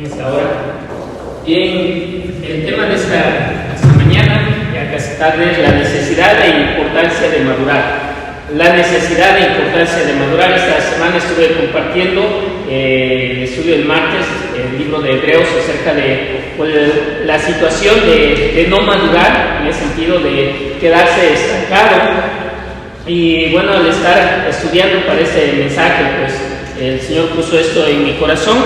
en esta hora. Bien, el tema de esta mañana, ya casi tarde, es la necesidad e importancia de madurar. La necesidad e importancia de madurar. Esta semana estuve compartiendo el estudio del martes, el libro de Hebreos, acerca de la situación de no madurar, en el sentido de quedarse estancado. Y bueno, al estar estudiando para este mensaje, pues el Señor puso esto en mi corazón.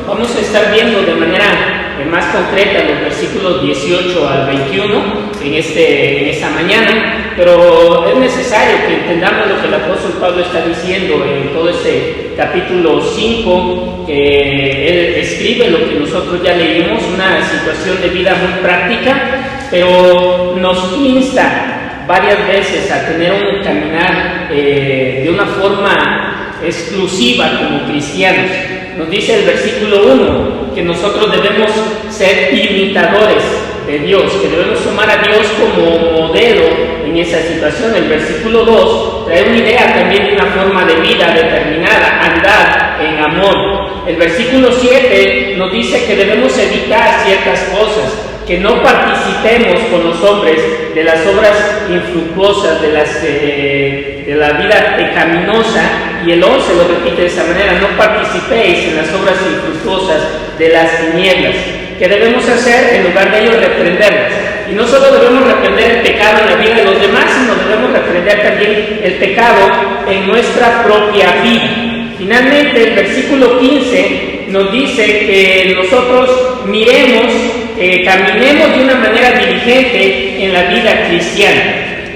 Vamos a estar viendo de manera más concreta los versículos 18 al 21 en esta mañana, pero es necesario que entendamos lo que el apóstol Pablo está diciendo en todo este capítulo 5, que él escribe lo que nosotros ya leímos, una situación de vida muy práctica, pero nos insta varias veces a tener un caminar de una forma exclusiva como cristianos. Nos dice el versículo 1 que nosotros debemos ser imitadores de Dios, que debemos tomar a Dios como modelo en esa situación. El versículo 2 trae una idea también de una forma de vida determinada, andar en amor. El versículo 7 nos dice que debemos evitar ciertas cosas, que no participemos con los hombres de las obras infructuosas, de la vida pecaminosa. Y el 11 lo repite de esa manera: no participéis en las obras infructuosas de las tinieblas. ¿Qué debemos hacer? En lugar de ello, reprenderlas. Y no solo debemos reprender el pecado en la vida de los demás, sino debemos reprender también el pecado en nuestra propia vida. Finalmente, el versículo 15 nos dice que nosotros miremos, caminemos de una manera diligente en la vida cristiana.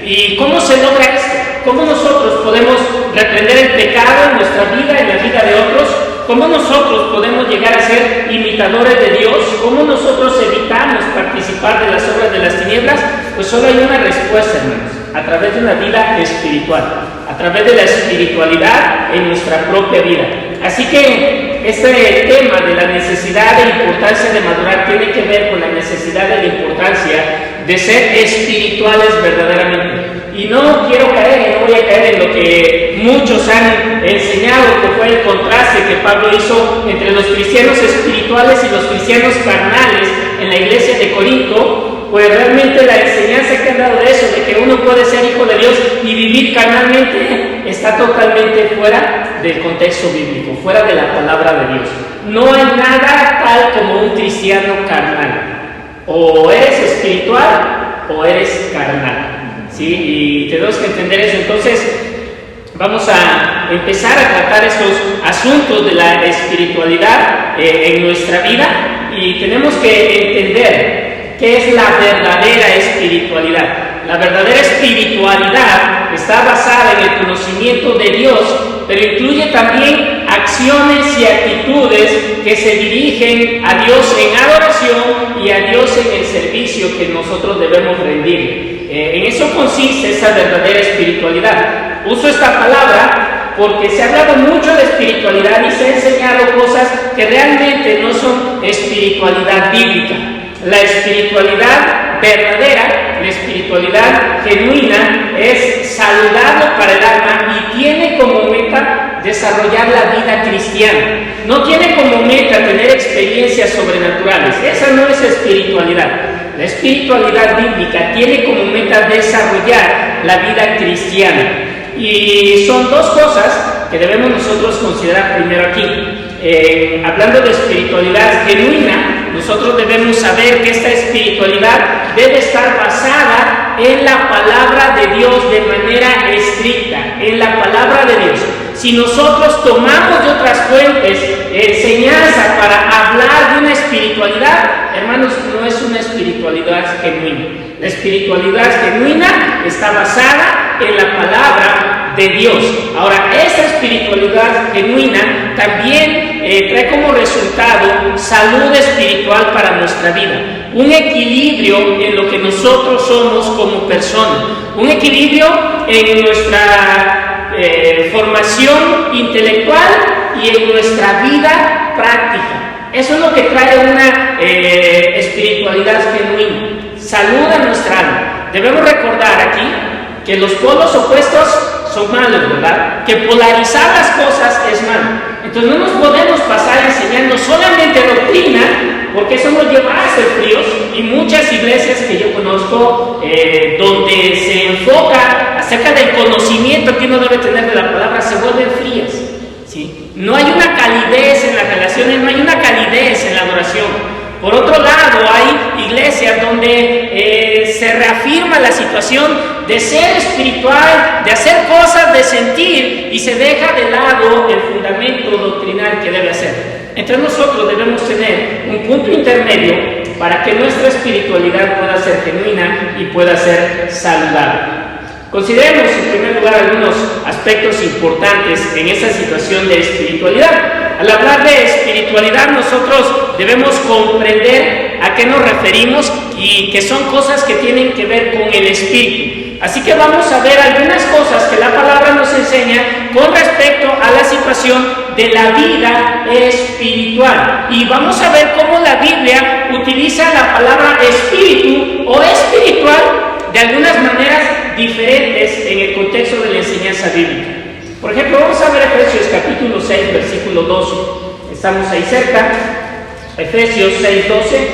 ¿Y cómo se logra esto? ¿Cómo nosotros podemos reprender el pecado en nuestra vida, en la vida de otros? ¿Cómo nosotros podemos llegar a ser imitadores de Dios? ¿Cómo nosotros evitamos participar de las obras de las tinieblas? Pues solo hay una respuesta, hermanos: a través de una vida espiritual, a través de la espiritualidad en nuestra propia vida. Así que este tema de la necesidad e importancia de madurar tiene que ver con la necesidad y la importancia de ser espirituales verdaderamente. Y no quiero caer, no voy a caer en lo que muchos han enseñado, que fue el contraste que Pablo hizo entre los cristianos espirituales y los cristianos carnales en la iglesia de Corinto. Pues realmente la enseñanza que han dado de eso, de que uno puede ser hijo de Dios y vivir carnalmente, está totalmente fuera del contexto bíblico, fuera de la palabra de Dios. No hay nada tal como un cristiano carnal. O eres espiritual o eres carnal, ¿sí? Y tenemos que entender eso. Entonces, vamos a empezar a tratar estos asuntos de la espiritualidad en nuestra vida, y tenemos que entender qué es la verdadera espiritualidad. La verdadera espiritualidad está basada en el conocimiento de Dios, pero incluye también acciones y actitudes que se dirigen a Dios en adoración y a Dios en el servicio que nosotros debemos rendir. En eso consiste esa verdadera espiritualidad. Uso esta palabra porque se ha hablado mucho de espiritualidad y se ha enseñado cosas que realmente no son espiritualidad bíblica. La espiritualidad verdadera, la espiritualidad genuina, es saludable para el alma y tiene como meta desarrollar la vida cristiana. No tiene como meta tener experiencias sobrenaturales. Esa no es espiritualidad. La espiritualidad bíblica tiene como meta desarrollar la vida cristiana. Y son dos cosas que debemos nosotros considerar primero aquí. Hablando de espiritualidad genuina, nosotros debemos saber que esta espiritualidad debe estar basada en la palabra de Dios de manera estricta, en la palabra de Dios. Si nosotros tomamos de otras fuentes enseñanza para hablar de una espiritualidad, hermanos, no es una espiritualidad genuina. La espiritualidad genuina está basada en la palabra de Dios. Ahora, esta espiritualidad genuina también trae como resultado salud espiritual para nuestra vida, un equilibrio en lo que nosotros somos como personas, un equilibrio en nuestra formación intelectual y en nuestra vida práctica. Eso es lo que trae una espiritualidad genuina, salud a nuestra alma. Debemos recordar aquí que los polos opuestos son malos, ¿verdad? Que polarizar las cosas es malo. Entonces no nos podemos pasar enseñando solamente doctrina enfoca acerca del conocimiento que uno debe tener de la palabra, se vuelven frías, ¿sí? No hay una calidez en las relaciones, no hay una calidez en la adoración. Por otro lado, hay iglesias donde se reafirma la situación de ser espiritual, de hacer cosas, de sentir, y se deja de lado el fundamento doctrinal que debe hacer. Entonces nosotros debemos tener un punto intermedio para que nuestra espiritualidad pueda ser genuina y pueda ser saludable. Consideremos en primer lugar algunos aspectos importantes en esa situación de espiritualidad. Al hablar de espiritualidad, nosotros debemos comprender a qué nos referimos y que son cosas que tienen que ver con el espíritu. Así que vamos a ver algunas cosas que la palabra nos enseña con respecto a la situación de la vida espiritual. Y vamos a ver cómo la Biblia utiliza la palabra espíritu o espiritual de algunas maneras diferentes en el contexto de la enseñanza bíblica. Por ejemplo, vamos a ver Efesios capítulo 6, versículo 12. Estamos ahí cerca. Efesios 6, 12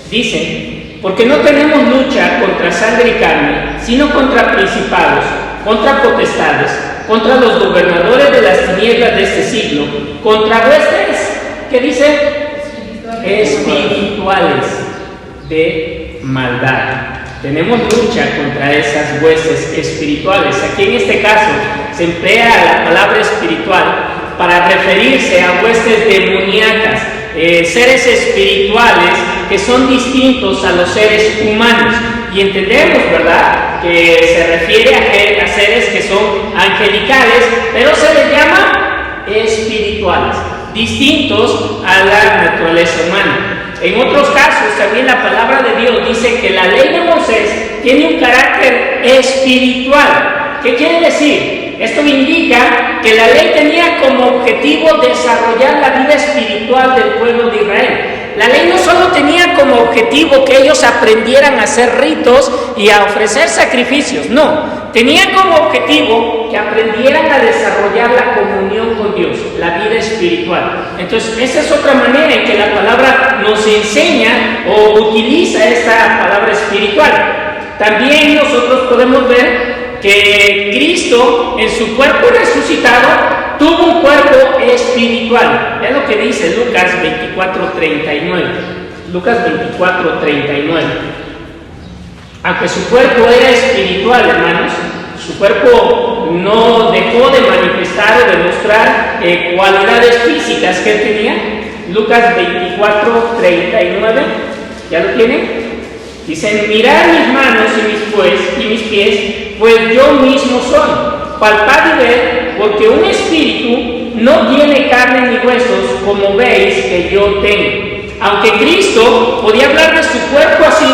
dice: porque no tenemos lucha contra sangre y carne, sino contra principados, contra potestades, contra los gobernadores de las tinieblas de este siglo, contra huestes, ¿qué dice? Espirituales de maldad. Tenemos lucha contra esas huestes espirituales. Aquí en este caso se emplea la palabra espiritual para referirse a huestes demoníacas, seres espirituales que son distintos a los seres humanos. Y entendemos, ¿verdad?, que se refiere a seres que son angelicales, pero se les llama espirituales, distintos a la naturaleza humana. En otros casos, también la palabra de Dios dice que la ley de Moisés tiene un carácter espiritual. ¿Qué quiere decir? Esto indica que la ley tenía como objetivo desarrollar la vida espiritual del pueblo de Israel. La ley no solo tenía como objetivo que ellos aprendieran a hacer ritos y a ofrecer sacrificios, no. Tenía como objetivo que aprendieran a desarrollar la comunión con Dios, la vida espiritual. Entonces, esa es otra manera en que la palabra nos enseña o utiliza esta palabra espiritual. También nosotros podemos ver que Cristo, en su cuerpo resucitado, tuvo un cuerpo espiritual. Es lo que dice Lucas 24:39. Lucas 24:39. Aunque su cuerpo era espiritual, hermanos, su cuerpo no dejó de manifestar o demostrar cualidades físicas que él tenía. Lucas 24:39. ¿Ya lo tienen? Dicen: mirad mis manos y mis pies, pues yo mismo soy. Palpad y ved, porque un espíritu no tiene carne ni huesos, como veis que yo tengo. Aunque Cristo podía hablar de su cuerpo así,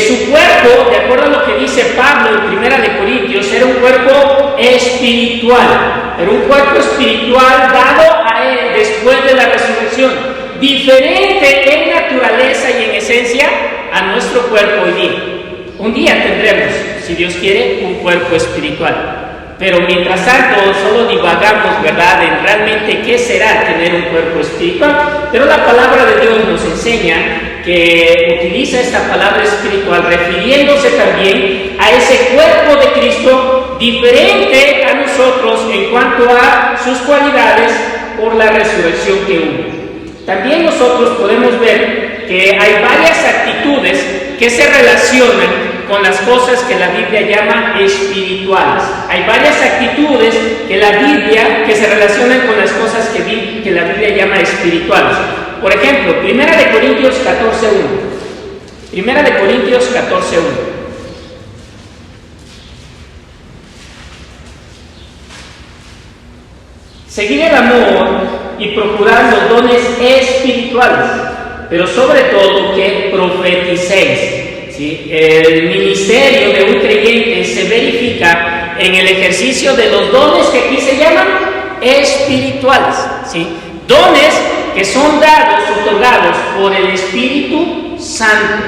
su cuerpo, de acuerdo a lo que dice Pablo en 1 Corintios, era un cuerpo espiritual. Era un cuerpo espiritual dado a él después de la resurrección, diferente en naturaleza y en esencia a nuestro cuerpo hoy día. Un día tendremos, si Dios quiere, un cuerpo espiritual. Pero mientras tanto solo divagamos, ¿verdad?, en realmente qué será tener un cuerpo espiritual. Pero la palabra de Dios nos enseña que utiliza esta palabra espiritual refiriéndose también a ese cuerpo de Cristo diferente a nosotros en cuanto a sus cualidades por la resurrección que hubo. También nosotros podemos ver que hay varias actitudes que se relacionan con las cosas que la Biblia llama espirituales. Hay varias actitudes que se relacionan con las cosas que la Biblia llama espirituales. Por ejemplo, 1 Corintios 14:1. 1 Corintios 14:1. Seguid el amor y procurad los dones espirituales, pero sobre todo que profeticéis. ¿Sí? El ministerio de un creyente se verifica en el ejercicio de los dones que aquí se llaman espirituales. ¿Sí? Dones que son dados, otorgados por el Espíritu Santo.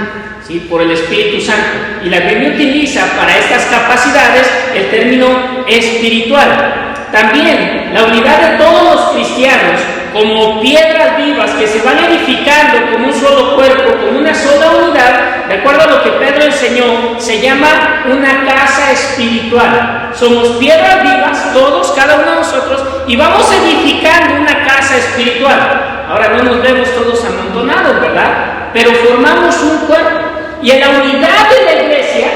¿Sí? Por el Espíritu Santo. Y la Biblia utiliza para estas capacidades el término espiritual. También la unidad de todos los cristianos como piedras vivas que se van edificando como un solo cuerpo, como una sola unidad, de acuerdo a lo que Pedro enseñó, se llama una casa espiritual. Somos piedras vivas, todos, cada uno de nosotros, y vamos edificando una casa espiritual. Ahora no nos vemos todos amontonados, ¿verdad? Pero formamos un cuerpo. Y en la unidad de la iglesia,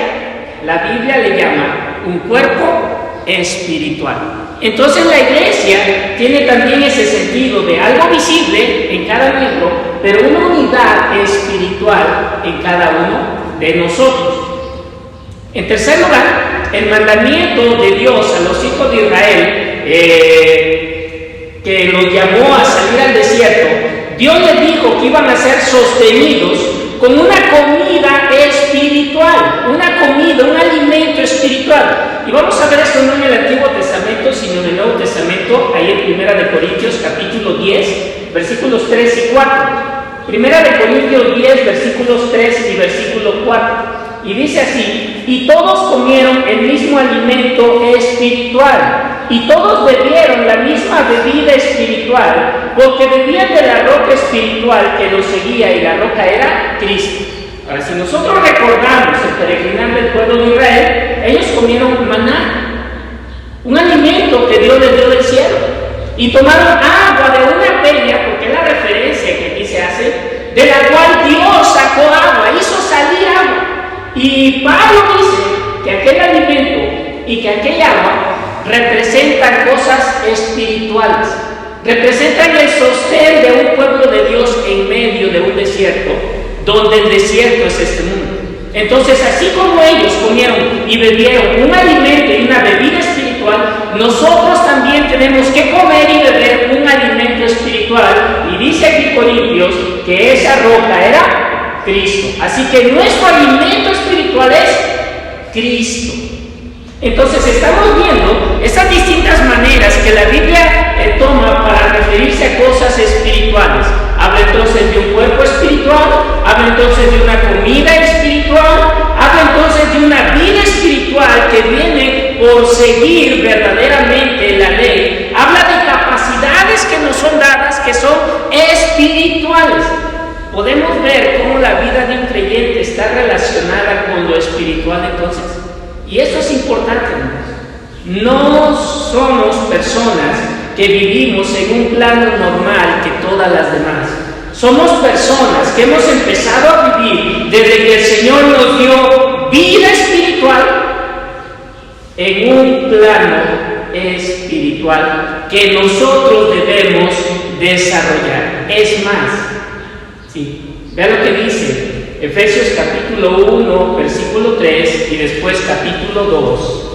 la Biblia le llama un cuerpo espiritual. Entonces la iglesia tiene también ese sentido de algo visible en cada miembro, pero una unidad espiritual en cada uno de nosotros. En tercer lugar, el mandamiento de Dios a los hijos de Israel, que los llamó a salir al desierto, Dios les dijo que iban a ser sostenidos con una comida espiritual, una comida, un alimento espiritual. Y vamos a ver esto no en el Antiguo Testamento, sino en el Nuevo Testamento, ahí en 1 Corintios capítulo 10, versículos 3 y 4. 1 Corintios 10, versículos 3 y versículo 4. Y dice así: y todos comieron el mismo alimento espiritual, y todos bebieron la misma bebida espiritual, porque bebían de la roca espiritual que los seguía, y la roca era Cristo. Ahora, si nosotros recordamos el peregrinar del pueblo de Israel, ellos comieron maná, un alimento que Dios les dio del cielo, y tomaron agua de una peña, porque es la referencia que aquí se hace, de la cual Dios sacó agua, hizo salir agua. Y Pablo dice que aquel alimento y que aquella agua representan cosas espirituales, representan el sostén de un pueblo de Dios en medio de un desierto, donde el desierto es este mundo. Entonces, así como ellos comieron y bebieron un alimento y una bebida espiritual, nosotros también tenemos que comer y beber un alimento espiritual. Y dice aquí Corintios que esa roca era Cristo. Así que nuestro alimento espiritual es Cristo. Entonces estamos viendo esas distintas maneras que la Biblia toma para referirse a cosas espirituales. Habla entonces de un cuerpo espiritual, habla entonces de una comida espiritual, habla entonces de una vida espiritual que viene por seguir verdaderamente la ley. Habla de capacidades que nos son dadas que son espirituales. Podemos ver cómo la vida de un creyente está relacionada con lo espiritual entonces. Y eso es importante, hermanos. No somos personas que vivimos en un plano normal que todas las demás. Somos personas que hemos empezado a vivir desde que el Señor nos dio vida espiritual en un plano espiritual que nosotros debemos desarrollar. Es más, sí, vea lo que dice Efesios capítulo 1, versículo 3 y después capítulo 2.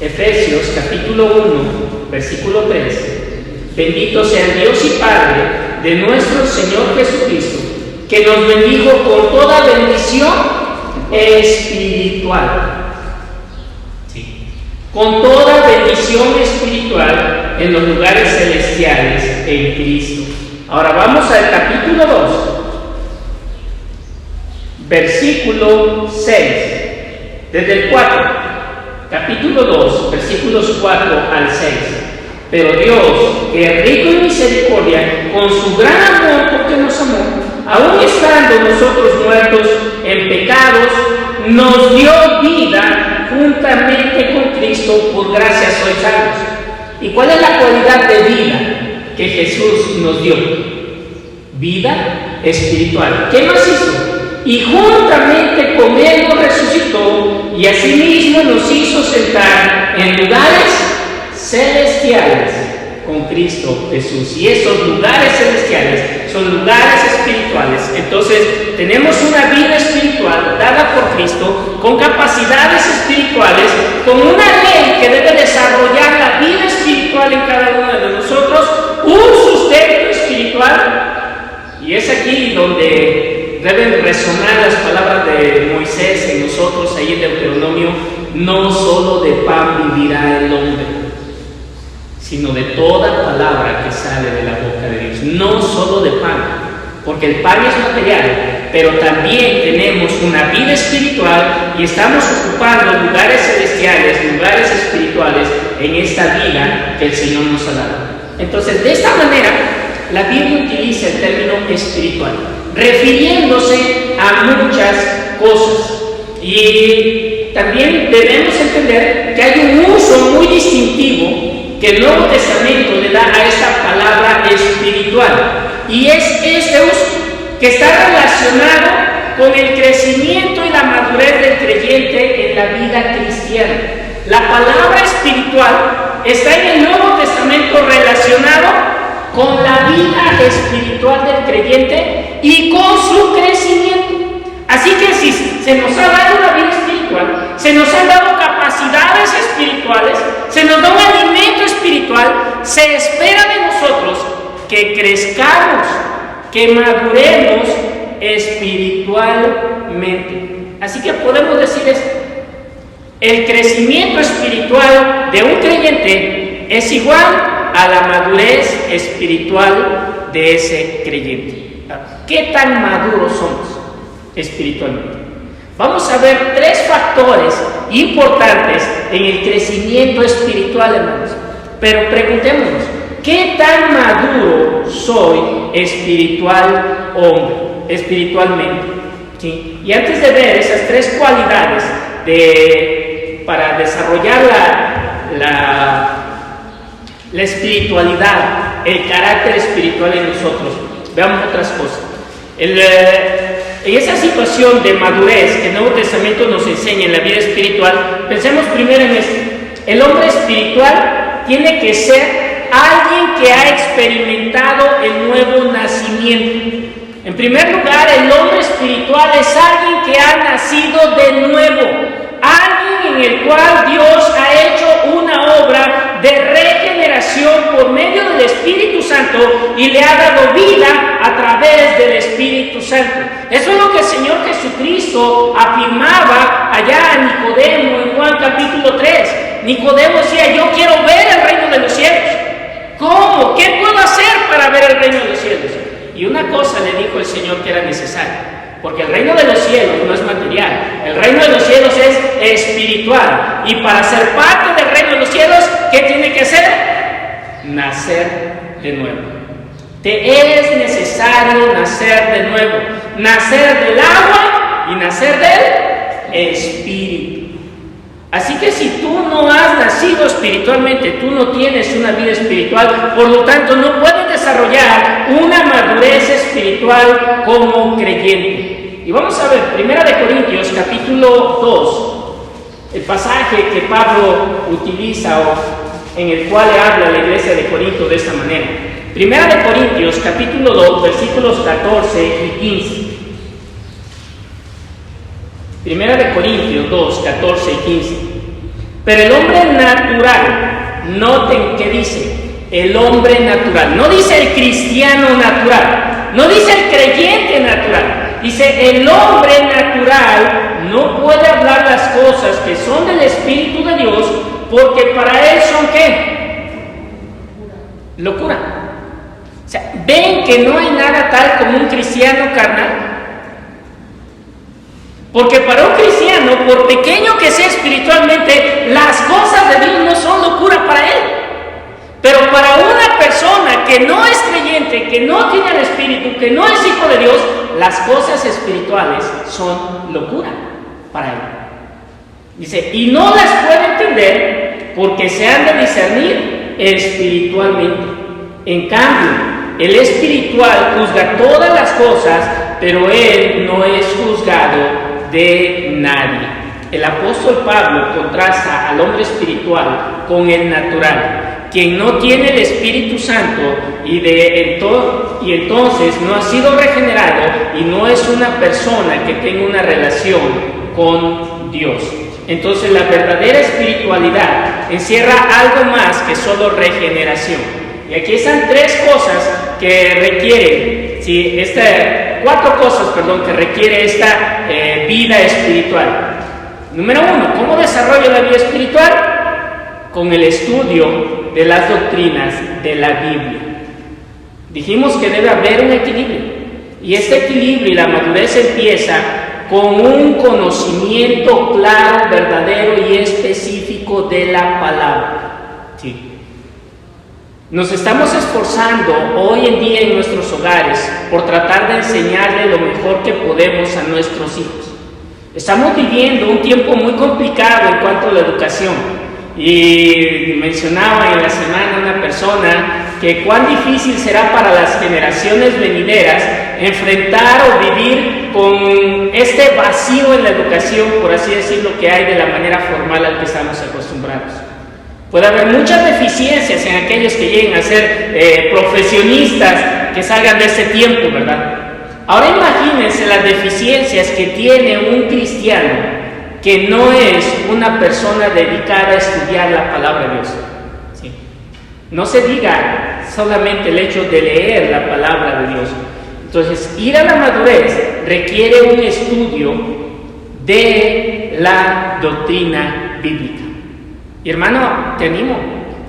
Efesios capítulo 1, versículo 3. Bendito sea el Dios y Padre de nuestro Señor Jesucristo, que nos bendijo con toda bendición espiritual. Sí. Con toda bendición espiritual en los lugares celestiales en Cristo. Ahora vamos al capítulo 2. Versículo 6, desde el 4, capítulo 2, versículos 4 al 6. Pero Dios, que es rico en misericordia, con su gran amor porque nos amó, aun estando nosotros muertos en pecados, nos dio vida juntamente con Cristo, por gracia sois salvos. ¿Y cuál es la cualidad de vida que Jesús nos dio? Vida espiritual. ¿Qué más hizo? Y juntamente con Él nos resucitó, y asimismo nos hizo sentar en lugares celestiales con Cristo Jesús. Y esos lugares celestiales son lugares espirituales. Entonces tenemos una vida espiritual dada por Cristo, con capacidades espirituales, con una ley que debe desarrollar la vida espiritual en cada uno de nosotros, un sustento espiritual. Y es aquí donde deben resonar las palabras de Moisés en nosotros, ahí en Deuteronomio: no solo de pan vivirá el hombre, sino de toda palabra que sale de la boca de Dios. No solo de pan, porque el pan es material, pero también tenemos una vida espiritual y estamos ocupando lugares celestiales, lugares espirituales en esta vida que el Señor nos ha dado. Entonces, de esta manera, la Biblia utiliza el término espiritual, refiriéndose a muchas cosas. Y también debemos entender que hay un uso muy distintivo que el Nuevo Testamento le da a esta palabra espiritual. Y es este uso que está relacionado con el crecimiento y la madurez del creyente en la vida cristiana. La palabra espiritual está en el Nuevo Testamento relacionado con la vida espiritual del creyente y con su crecimiento. Así que si se nos ha dado una vida espiritual, se nos han dado capacidades espirituales, se nos da un alimento espiritual, se espera de nosotros que crezcamos, que maduremos espiritualmente. Así que podemos decir esto: el crecimiento espiritual de un creyente es igual a la madurez espiritual de ese creyente. ¿Qué tan maduros somos espiritualmente? Vamos a ver 3 factores importantes en el crecimiento espiritual, hermanos. Pero preguntémonos, ¿qué tan maduro soy espiritualmente? ¿Sí? Y antes de ver esas 3 cualidades para desarrollar la espiritualidad, el carácter espiritual en nosotros, veamos otras cosas. En esa situación de madurez que el Nuevo Testamento nos enseña en la vida espiritual, pensemos primero en esto: el hombre espiritual tiene que ser alguien que ha experimentado el nuevo nacimiento. En primer lugar, el hombre espiritual es alguien que ha nacido de nuevo, alguien en el cual Dios ha hecho una obra de regeneración por medio del Espíritu Santo y le ha dado vida a través del Espíritu Santo. Eso es lo que el Señor Jesucristo afirmaba allá a Nicodemo en Juan capítulo 3. Nicodemo decía: yo quiero ver el reino de los cielos. ¿Cómo? ¿Qué puedo hacer para ver el reino de los cielos? Y una cosa le dijo el Señor que era necesaria, porque el reino de los cielos no es material, el reino de los cielos es espiritual. Y para ser parte del reino de los cielos, ¿qué tiene que hacer? Nacer de nuevo. Te es necesario nacer de nuevo, nacer del agua y nacer del Espíritu. Así que si tú no has nacido espiritualmente, tú no tienes una vida espiritual, por lo tanto no puedes desarrollar una madurez espiritual como creyente. Y vamos a ver 1 Corintios capítulo 2, el pasaje que Pablo utiliza en el cual le habla a la iglesia de Corinto de esta manera. 1 Corintios capítulo 2, versículos 14 y 15. 1 Corintios 2, 14 y 15. Pero el hombre natural, noten que dice, el hombre natural, no dice el cristiano natural, no dice el creyente natural, dice el hombre natural no puede hablar las cosas que son del Espíritu de Dios, porque para él son ¿qué? Locura. O sea, ven que no hay nada tal como un cristiano carnal. Porque para un cristiano, por pequeño que sea espiritualmente, las cosas de Dios no son locura para él. Pero para una persona que no es creyente, que no tiene el Espíritu, que no es hijo de Dios, las cosas espirituales son locura para él. Dice, y no las puede entender porque se han de discernir espiritualmente. En cambio, el espiritual juzga todas las cosas, pero él no es juzgado de nadie. El apóstol Pablo contrasta al hombre espiritual con el natural, quien no tiene el Espíritu Santo y entonces no ha sido regenerado y no es una persona que tenga una relación con Dios. Entonces la verdadera espiritualidad encierra algo más que solo regeneración. Y aquí están 3 cosas que requieren, que requiere esta vida espiritual. Número 1, ¿cómo desarrollo la vida espiritual? Con el estudio de las doctrinas de la Biblia. Dijimos que debe haber un equilibrio, y este equilibrio y la madurez empieza con un conocimiento claro, verdadero y específico de la palabra. Sí. Nos estamos esforzando hoy en día en nuestros hogares por tratar de enseñarle lo mejor que podemos a nuestros hijos. Estamos viviendo un tiempo muy complicado en cuanto a la educación. Y mencionaba en la semana una persona que cuán difícil será para las generaciones venideras enfrentar o vivir con este vacío en la educación, por así decirlo, que hay de la manera formal al que estamos acostumbrados. Puede haber muchas deficiencias en aquellos que lleguen a ser profesionistas que salgan de ese tiempo, ¿verdad? Ahora imagínense las deficiencias que tiene un cristiano que no es una persona dedicada a estudiar la palabra de Dios. ¿Sí? No se diga solamente el hecho de leer la palabra de Dios. Entonces, ir a la madurez requiere un estudio de la doctrina bíblica. Y hermano, te animo,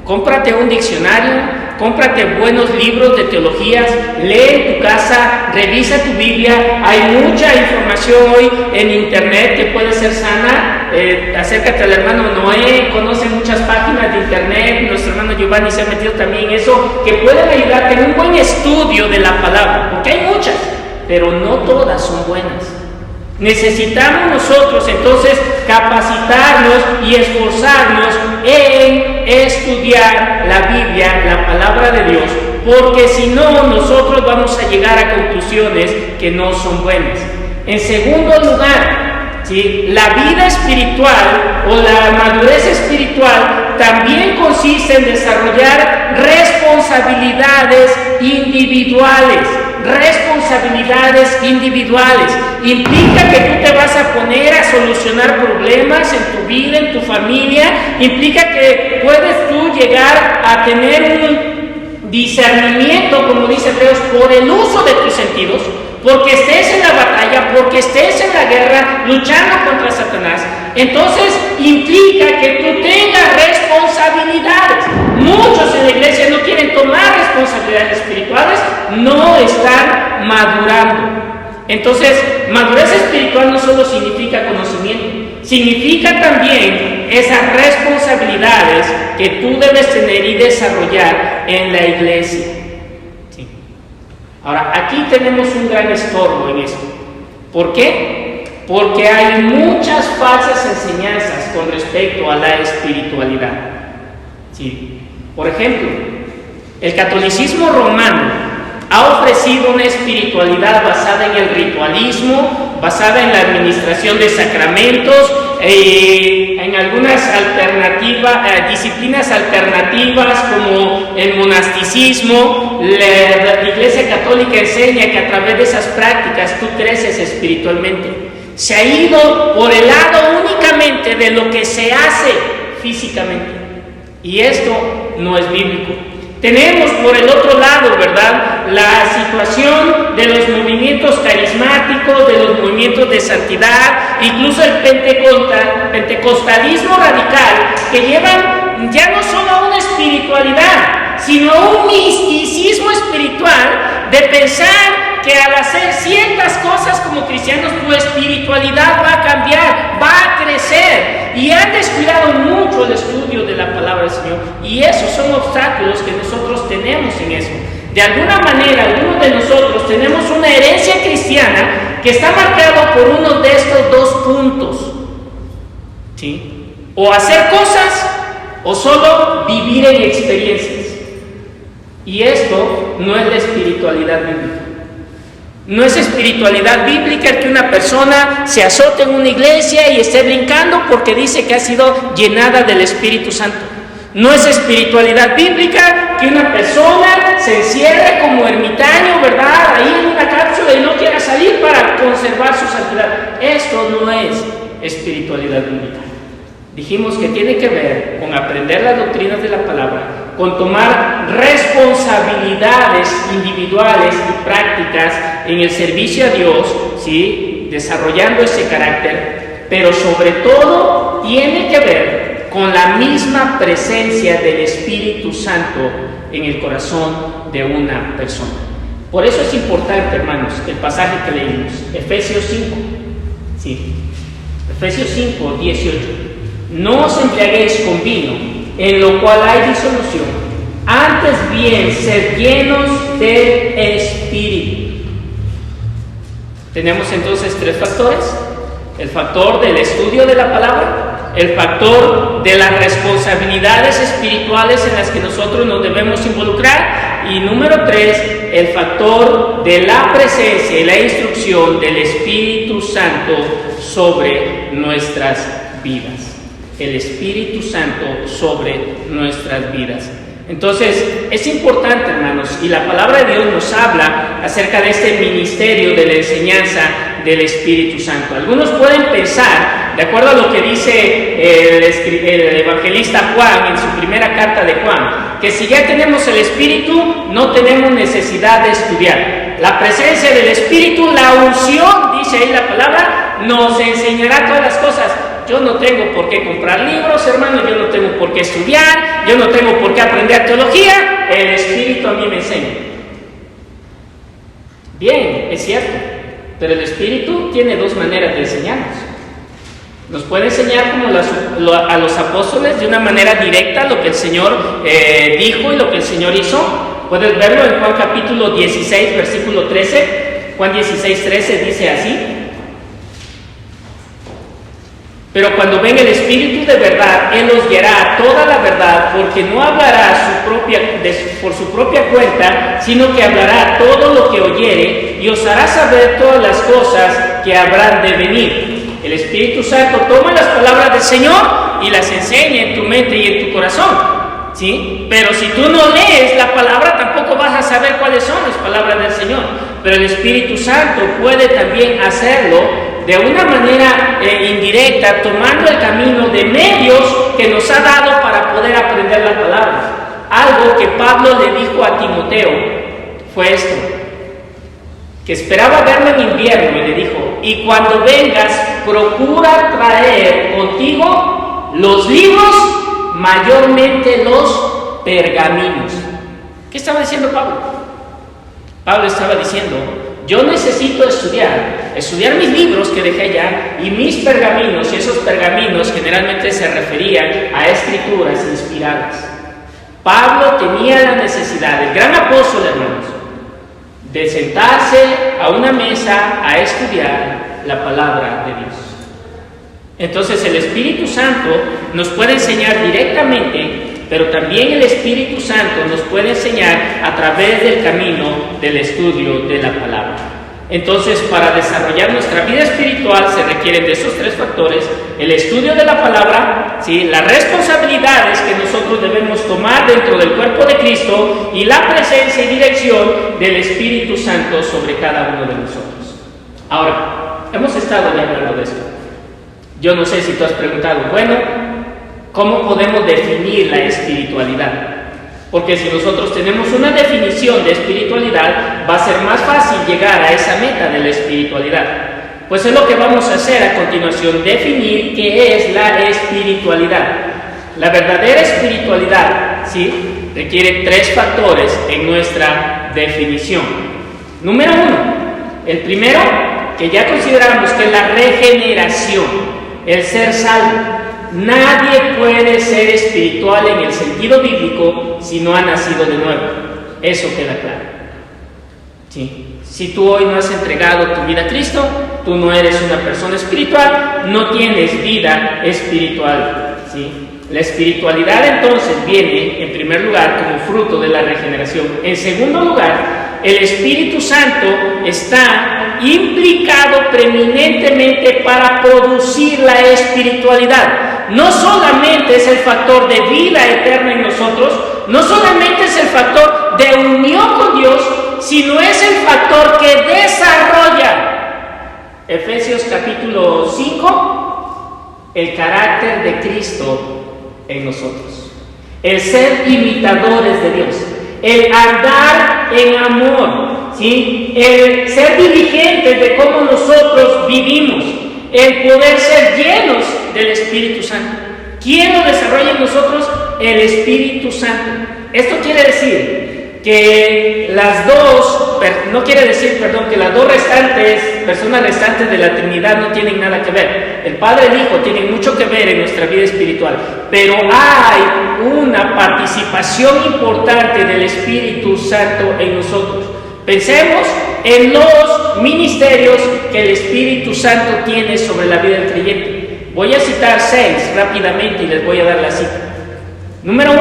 cómprate un diccionario, cómprate buenos libros de teologías, lee en tu casa, revisa tu Biblia. Hay mucha información hoy en internet que puede ser sana. Acércate al hermano Noé, conoce muchas páginas de internet. Nuestro hermano Giovanni se ha metido también en eso, que pueden ayudarte en un buen estudio de la palabra, porque hay muchas, pero no todas son buenas. Necesitamos nosotros entonces capacitarnos y esforzarnos en estudiar la Biblia, la palabra de Dios, porque si no, nosotros vamos a llegar a conclusiones que no son buenas. En segundo lugar, ¿sí?, la vida espiritual o la madurez espiritual también consiste en desarrollar responsabilidades individuales. Responsabilidades individuales implica que tú te vas a poner a solucionar problemas en tu vida, en tu familia. Implica que puedes tú llegar a tener un discernimiento, como dice Hebreos, por el uso de tus sentidos, porque estés en la batalla, porque estés en la guerra luchando contra Satanás. Entonces implica que tú tengas responsabilidades. Muchos en la iglesia no quieren tomar responsabilidades espirituales, no están madurando. Entonces, madurez espiritual no solo significa conocimiento, significa también esas responsabilidades que tú debes tener y desarrollar en la iglesia. ¿Sí? Ahora, aquí tenemos un gran estorbo en esto. ¿Por qué? Porque hay muchas falsas enseñanzas con respecto a la espiritualidad. ¿Sí? Por ejemplo, el catolicismo romano ha ofrecido una espiritualidad basada en el ritualismo, basada en la administración de sacramentos, en algunas disciplinas alternativas como el monasticismo. La Iglesia Católica enseña que a través de esas prácticas tú creces espiritualmente. Se ha ido por el lado únicamente de lo que se hace físicamente, y esto no es bíblico. Tenemos por el otro lado, ¿verdad?, la situación de los movimientos carismáticos, de los movimientos de santidad, incluso el pentecostalismo radical, que llevan ya no solo a una espiritualidad, sino a un misticismo espiritual de pensar que al hacer ciertas cosas como cristianos tu espiritualidad va a cambiar, va a crecer, y han descuidado mucho el estudio de la palabra del Señor, y esos son obstáculos que nosotros tenemos en eso. De alguna manera, algunos de nosotros tenemos una herencia cristiana que está marcado por uno de estos dos puntos, ¿sí? O hacer cosas o solo vivir en experiencias, y esto no es la espiritualidad bíblica. No es espiritualidad bíblica el que una persona se azote en una iglesia y esté brincando porque dice que ha sido llenada del Espíritu Santo. No es espiritualidad bíblica que una persona se encierre como ermitaño, ¿verdad?, ahí en una cápsula y no quiera salir para conservar su santidad. Esto no es espiritualidad bíblica. Dijimos que tiene que ver con aprender las doctrinas de la palabra, con tomar responsabilidades individuales y prácticas en el servicio a Dios, ¿sí?, desarrollando ese carácter, pero sobre todo tiene que ver con la misma presencia del Espíritu Santo en el corazón de una persona. Por eso es importante, hermanos, el pasaje que leímos, Efesios 5, ¿sí?, Efesios 5, 18. No os embriaguéis con vino, en lo cual hay disolución, antes bien sed llenos del Espíritu. Tenemos entonces tres factores: el factor del estudio de la palabra, el factor de las responsabilidades espirituales en las que nosotros nos debemos involucrar, y número 3, el factor de la presencia y la instrucción del Espíritu Santo sobre nuestras vidas. El Espíritu Santo sobre nuestras vidas. Entonces, es importante, hermanos, y la palabra de Dios nos habla acerca de este ministerio de la enseñanza del Espíritu Santo. Algunos pueden pensar, de acuerdo a lo que dice el evangelista Juan en su primera carta de Juan, que si ya tenemos el Espíritu, no tenemos necesidad de estudiar. La presencia del Espíritu, la unción, dice ahí la palabra, nos enseñará todas las cosas. Yo no tengo por qué comprar libros, hermano, yo no tengo por qué estudiar, yo no tengo por qué aprender teología, el Espíritu a mí me enseña. Bien, es cierto, pero el Espíritu tiene dos maneras de enseñarnos. Nos puede enseñar como a los apóstoles de una manera directa lo que el Señor dijo y lo que el Señor hizo. Puedes verlo en Juan capítulo 16, versículo 13. Juan 16, 13 dice así: pero cuando venga el Espíritu de verdad, Él os guiará a toda la verdad, porque no hablará por su propia cuenta, sino que hablará todo lo que oyere, y os hará saber todas las cosas que habrán de venir. El Espíritu Santo toma las palabras del Señor y las enseña en tu mente y en tu corazón, ¿sí? Pero si tú no lees la palabra, tampoco vas a saber cuáles son las palabras del Señor. Pero el Espíritu Santo puede también hacerlo de una manera indirecta, tomando el camino de medios que nos ha dado para poder aprender la palabra. Algo que Pablo le dijo a Timoteo fue esto, que esperaba verlo en invierno, y le dijo: y cuando vengas, procura traer contigo los libros, mayormente los pergaminos. ¿Qué estaba diciendo Pablo? Pablo estaba diciendo: yo necesito estudiar mis libros que dejé allá y mis pergaminos, y esos pergaminos generalmente se referían a escrituras inspiradas. Pablo tenía la necesidad, el gran apóstol, hermanos, de sentarse a una mesa a estudiar la palabra de Dios. Entonces el Espíritu Santo nos puede enseñar directamente, pero también el Espíritu Santo nos puede enseñar a través del camino del estudio de la palabra. Entonces, para desarrollar nuestra vida espiritual se requieren de esos tres factores: el estudio de la palabra, ¿sí?, las responsabilidades que nosotros debemos tomar dentro del cuerpo de Cristo, y la presencia y dirección del Espíritu Santo sobre cada uno de nosotros. Ahora, hemos estado ya hablando de esto. Yo no sé si tú has preguntado, bueno, ¿cómo podemos definir la espiritualidad? Porque si nosotros tenemos una definición de espiritualidad, va a ser más fácil llegar a esa meta de la espiritualidad. Pues es lo que vamos a hacer a continuación: definir qué es la espiritualidad. La verdadera espiritualidad, ¿sí?, requiere tres factores en nuestra definición. Número 1, el primero, que ya consideramos, que es la regeneración, el ser salvo. Nadie puede ser espiritual en el sentido bíblico si no ha nacido de nuevo. Eso queda claro. ¿Sí? Si tú hoy no has entregado tu vida a Cristo, tú no eres una persona espiritual, no tienes vida espiritual. ¿Sí? La espiritualidad entonces viene, en primer lugar, como fruto de la regeneración. En segundo lugar, el Espíritu Santo está implicado preeminentemente para producir la espiritualidad. No solamente es el factor de vida eterna en nosotros, no solamente es el factor de unión con Dios, sino es el factor que desarrolla, Efesios capítulo 5, el carácter de Cristo en nosotros. El ser imitadores de Dios, el andar en amor, ¿sí?, el ser diligentes de cómo nosotros vivimos, el poder ser llenos del Espíritu Santo. ¿Quién lo desarrolla en nosotros? El Espíritu Santo. Esto quiere decir que las dos personas restantes de la Trinidad no tienen nada que ver. El Padre y el Hijo tienen mucho que ver en nuestra vida espiritual, pero hay una participación importante del Espíritu Santo en nosotros. Pensemos en los ministerios que el Espíritu Santo tiene sobre la vida del creyente. Voy a citar 6 rápidamente y les voy a dar la cita. Número 1,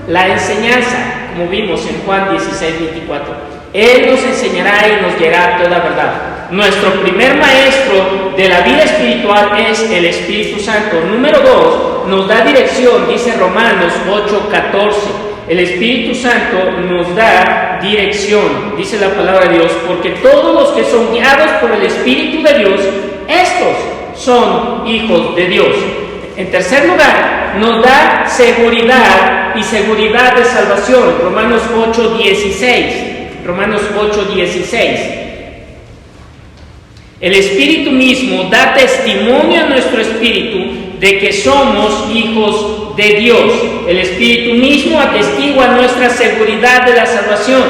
la enseñanza, como vimos en Juan 16:24. Él nos enseñará y nos guiará a toda verdad. Nuestro primer maestro de la vida espiritual es el Espíritu Santo. Número 2, nos da dirección, dice Romanos 8:14. El Espíritu Santo nos da dirección, dice la palabra de Dios, porque todos los que son guiados por el Espíritu de Dios, estos son hijos de Dios. En tercer lugar, nos da seguridad y seguridad de salvación. Romanos 8:16. Romanos 8:16. El Espíritu mismo da testimonio a nuestro espíritu de que somos hijos de Dios. El Espíritu mismo atestigua nuestra seguridad de la salvación.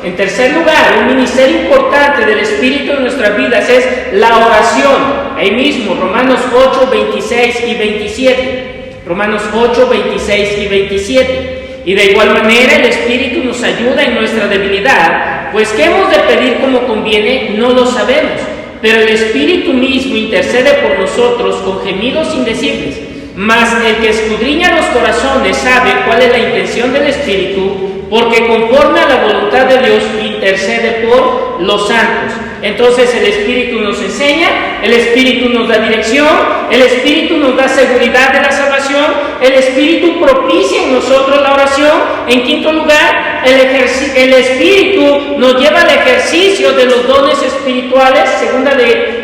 En tercer lugar, un ministerio importante del Espíritu en nuestras vidas es la oración. Ahí mismo, Romanos 8:26 y 27. Romanos 8:26 y 27. Y de igual manera el Espíritu nos ayuda en nuestra debilidad, pues ¿qué hemos de pedir como conviene? No lo sabemos, pero el Espíritu mismo intercede por nosotros con gemidos indecibles. Mas el que escudriña los corazones sabe cuál es la intención del Espíritu, porque conforme a la voluntad de Dios intercede por los santos. Entonces el Espíritu nos enseña, el Espíritu nos da dirección, el Espíritu nos da seguridad de la salvación, el Espíritu propicia en nosotros la oración. En quinto lugar, el Espíritu nos lleva al ejercicio de los dones espirituales.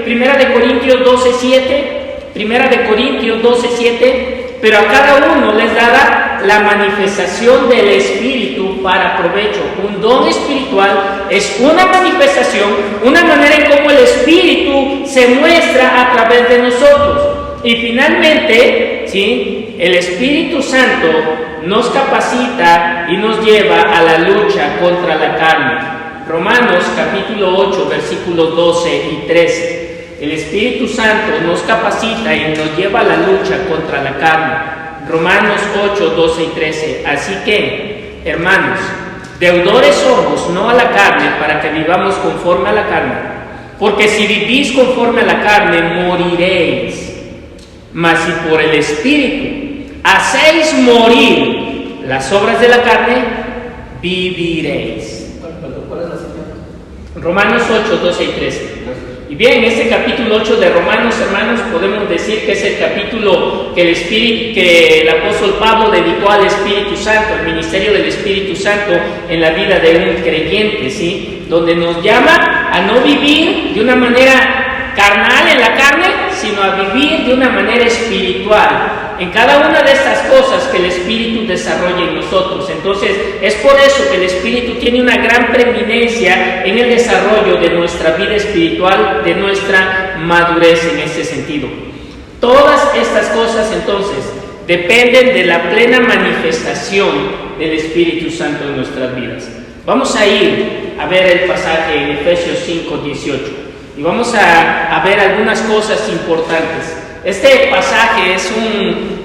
Primera de Corintios 12:7, pero a cada uno les dará la manifestación del Espíritu para provecho. Un don espiritual es una manifestación, una manera en cómo el Espíritu se muestra a través de nosotros. Y finalmente, ¿sí?, el Espíritu Santo nos capacita y nos lleva a la lucha contra la carne. Romanos capítulo 8, versículos 12 y 13. El Espíritu Santo nos capacita y nos lleva a la lucha contra la carne. Romanos 8, 12 y 13. Así que, hermanos, deudores somos, no a la carne, para que vivamos conforme a la carne. Porque si vivís conforme a la carne, moriréis. Mas si por el Espíritu hacéis morir las obras de la carne, viviréis. ¿Cuál es la cita? Romanos 8, 12 y 13. Y bien, este capítulo 8 de Romanos, hermanos, podemos decir que es el capítulo que el apóstol Pablo dedicó al Espíritu Santo, al ministerio del Espíritu Santo en la vida de un creyente, ¿sí? Donde nos llama a no vivir de una manera carnal en la carne, sino a vivir de una manera espiritual en cada una de estas cosas que el Espíritu desarrolla en nosotros. Entonces, es por eso que el Espíritu tiene una gran preeminencia en el desarrollo de nuestra vida espiritual, de nuestra madurez en este sentido. Todas estas cosas, entonces, dependen de la plena manifestación del Espíritu Santo en nuestras vidas. Vamos a ir a ver el pasaje en Efesios 5, 18. Y vamos a ver algunas cosas importantes. Este pasaje es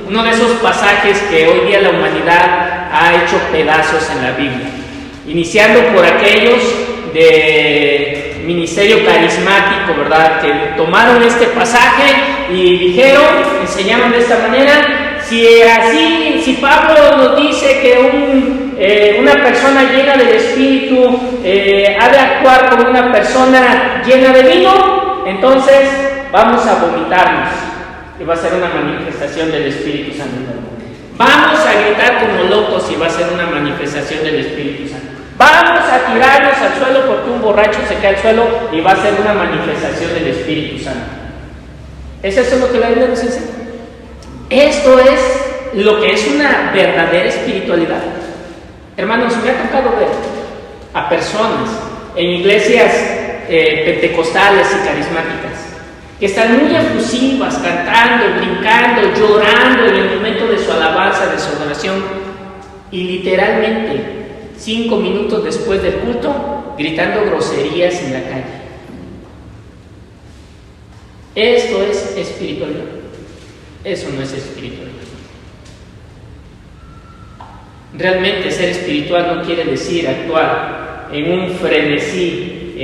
uno de esos pasajes que hoy día la humanidad ha hecho pedazos en la Biblia. Iniciando por aquellos de ministerio carismático, ¿verdad? Que tomaron este pasaje y dijeron, enseñaron de esta manera: si Pablo nos dice que una persona llena del Espíritu ha de actuar como una persona llena de vino, entonces vamos a vomitarnos y va a ser una manifestación del Espíritu Santo. Vamos a gritar como locos y va a ser una manifestación del Espíritu Santo. Vamos a tirarnos al suelo porque un borracho se cae al suelo y va a ser una manifestación del Espíritu Santo. ¿Es eso lo que la Biblia nos enseña? Esto es lo que es una verdadera espiritualidad. Hermanos, me ha tocado ver a personas en iglesias pentecostales y carismáticas que están muy efusivas, cantando, brincando, llorando en el momento de su alabanza, de su adoración, y literalmente 5 minutos después del culto gritando groserías en la calle. Esto es espiritualidad. Eso no es espiritualidad. Realmente ser espiritual no quiere decir actuar en un frenesí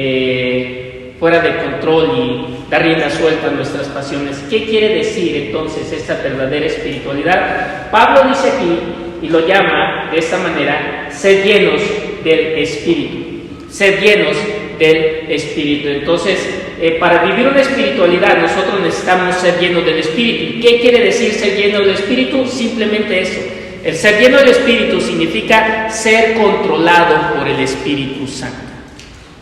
fuera de control y dar rienda suelta a nuestras pasiones. ¿Qué quiere decir entonces esta verdadera espiritualidad? Pablo dice aquí, y lo llama de esta manera: sed llenos del Espíritu. Sed llenos del Espíritu. Entonces, para vivir una espiritualidad nosotros necesitamos ser llenos del Espíritu. ¿Qué quiere decir ser lleno del Espíritu? Simplemente eso. El ser lleno del Espíritu significa ser controlado por el Espíritu Santo.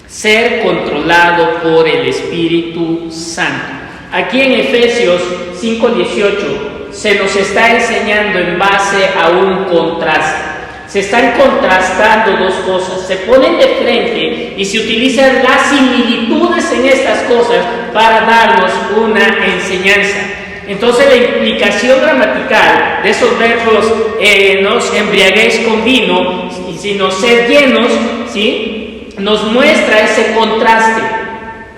Ser controlado por el Espíritu Santo. Aquí en Efesios 5:18 se nos está enseñando en base a un contraste. Se están contrastando dos cosas, se ponen de frente y se utilizan las similitudes en estas cosas para darnos una enseñanza. Entonces la implicación gramatical de esos verbos, no os embriaguéis con vino, sino sed llenos, ¿sí?, nos muestra ese contraste.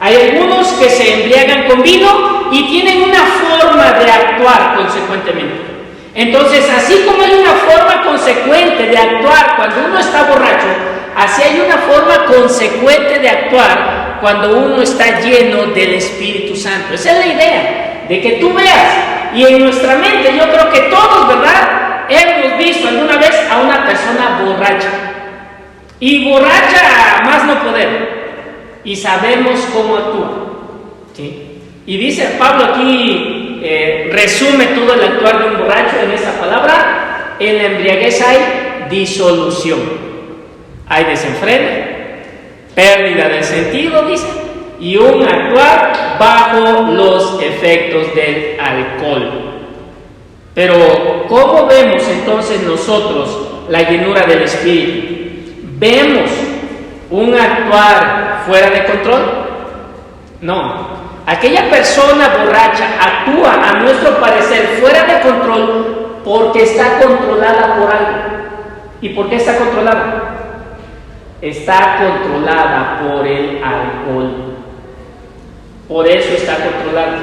Hay algunos que se embriagan con vino y tienen una forma de actuar consecuentemente. Entonces, así como hay una forma consecuente de actuar cuando uno está borracho, así hay una forma consecuente de actuar cuando uno está lleno del Espíritu Santo. Esa es la idea, de que tú veas, y en nuestra mente, yo creo que todos, ¿verdad?, hemos visto alguna vez a una persona borracha, y borracha a más no poder, y sabemos cómo actúa, ¿sí? Y dice Pablo aquí, resume todo el actuar de un borracho en esa palabra: en la embriaguez hay disolución, hay desenfreno, pérdida del sentido, dice, y un actuar bajo los efectos del alcohol. Pero ¿cómo vemos entonces nosotros la llenura del Espíritu? ¿Vemos un actuar fuera de control? No. Aquella persona borracha actúa, a nuestro parecer, fuera de control porque está controlada por algo. ¿Y por qué está controlada? Está controlada por el alcohol. Por eso está controlada,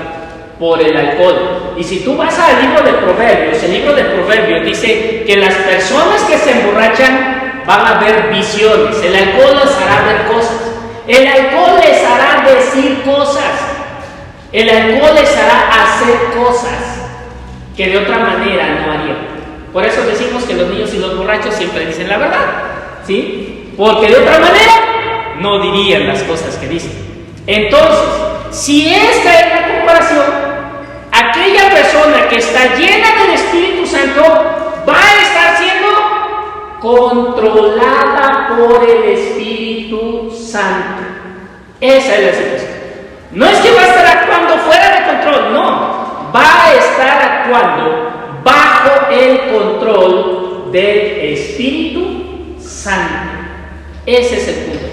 por el alcohol. Y si tú vas al libro de Proverbios, el libro de Proverbios dice que las personas que se emborrachan van a ver visiones. El alcohol les hará ver cosas. El alcohol les hará decir cosas. El alcohol les hará hacer cosas que de otra manera no harían. Por eso decimos que los niños y los borrachos siempre dicen la verdad, ¿sí? Porque de otra manera no dirían las cosas que dicen. Entonces, si esta es la comparación, aquella persona que está llena del Espíritu Santo va a estar siendo controlada por el Espíritu Santo. Esa es la situación. No es que va a estar actuando fuera de control, no. Va a estar actuando bajo el control del Espíritu Santo. Ese es el punto.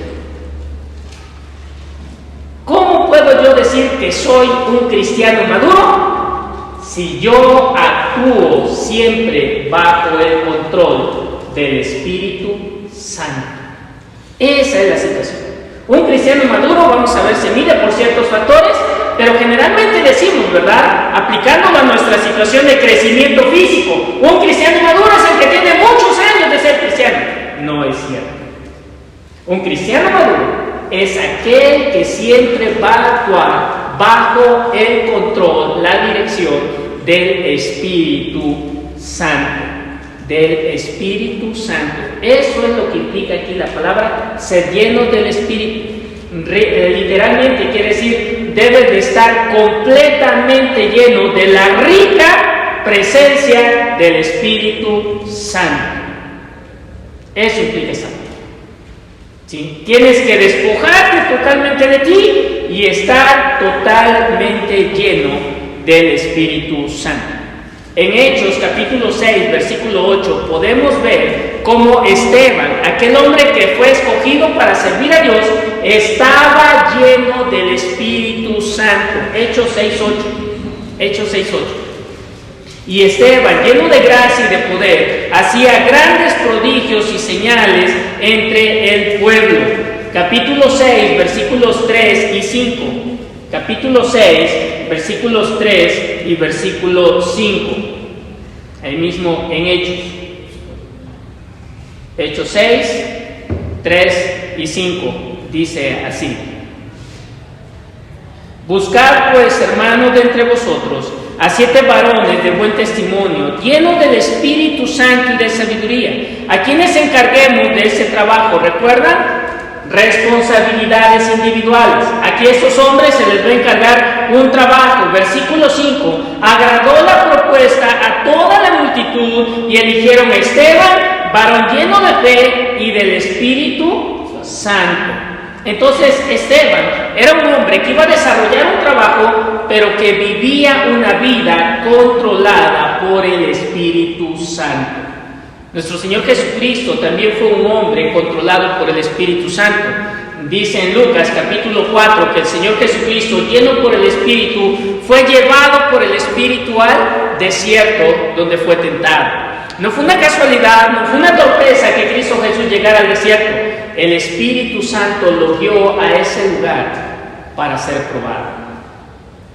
¿Cómo puedo yo decir que soy un cristiano maduro? Si yo actúo siempre bajo el control del Espíritu Santo. Esa es la situación. Un cristiano maduro, vamos a ver, se mide por ciertos factores, pero generalmente decimos, ¿verdad?, aplicándolo a nuestra situación de crecimiento físico, un cristiano maduro es el que tiene muchos años de ser cristiano. No es cierto. Un cristiano maduro es aquel que siempre va a actuar bajo el control, la dirección del Espíritu Santo. Del Espíritu Santo. Eso es lo que implica aquí la palabra ser llenos del Espíritu. Literalmente quiere decir, debes de estar completamente lleno de la rica presencia del Espíritu Santo. Eso implica esa palabra, ¿sí? Tienes que despojarte totalmente de ti y estar totalmente lleno del Espíritu Santo. En Hechos capítulo 6, versículo 8, podemos ver cómo Esteban, aquel hombre que fue escogido para servir a Dios, estaba lleno del Espíritu Santo. Hechos 6:8. Hechos 6:8. Y Esteban, lleno de gracia y de poder, hacía grandes prodigios y señales entre el pueblo. Capítulo 6, versículos 3 y 5. Capítulo 6, versículos 3 y versículo 5. Ahí mismo en Hechos. Hechos 6, 3 y 5. dice así: buscad pues, hermanos, de entre vosotros a 7 varones de buen testimonio, llenos del Espíritu Santo y de sabiduría, a quienes encarguemos de ese trabajo. ¿Recuerdan? Responsabilidades individuales. Aquí a estos hombres se les va a encargar un trabajo. Versículo 5: agradó la propuesta a toda la multitud y eligieron a Esteban, varón lleno de fe y del Espíritu Santo. Entonces Esteban era un hombre que iba a desarrollar un trabajo, pero que vivía una vida controlada por el Espíritu Santo. Nuestro Señor Jesucristo también fue un hombre controlado por el Espíritu Santo. Dice en Lucas capítulo 4 que el Señor Jesucristo, lleno por el Espíritu, fue llevado por el Espíritu al desierto, donde fue tentado. No fue una casualidad, no fue una torpeza que Cristo Jesús llegara al desierto. El Espíritu Santo lo guió a ese lugar para ser probado.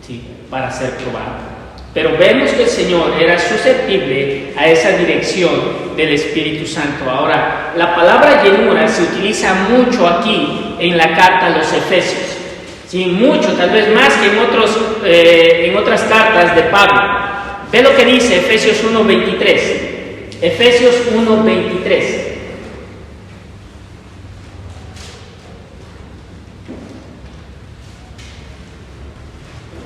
Sí, para ser probado. Pero vemos que el Señor era susceptible a esa dirección del Espíritu Santo. Ahora, la palabra llenura se utiliza mucho aquí en la carta a los Efesios. Sí, mucho, tal vez más que en otras cartas de Pablo. Ve lo que dice Efesios 1:23. Efesios 1:23.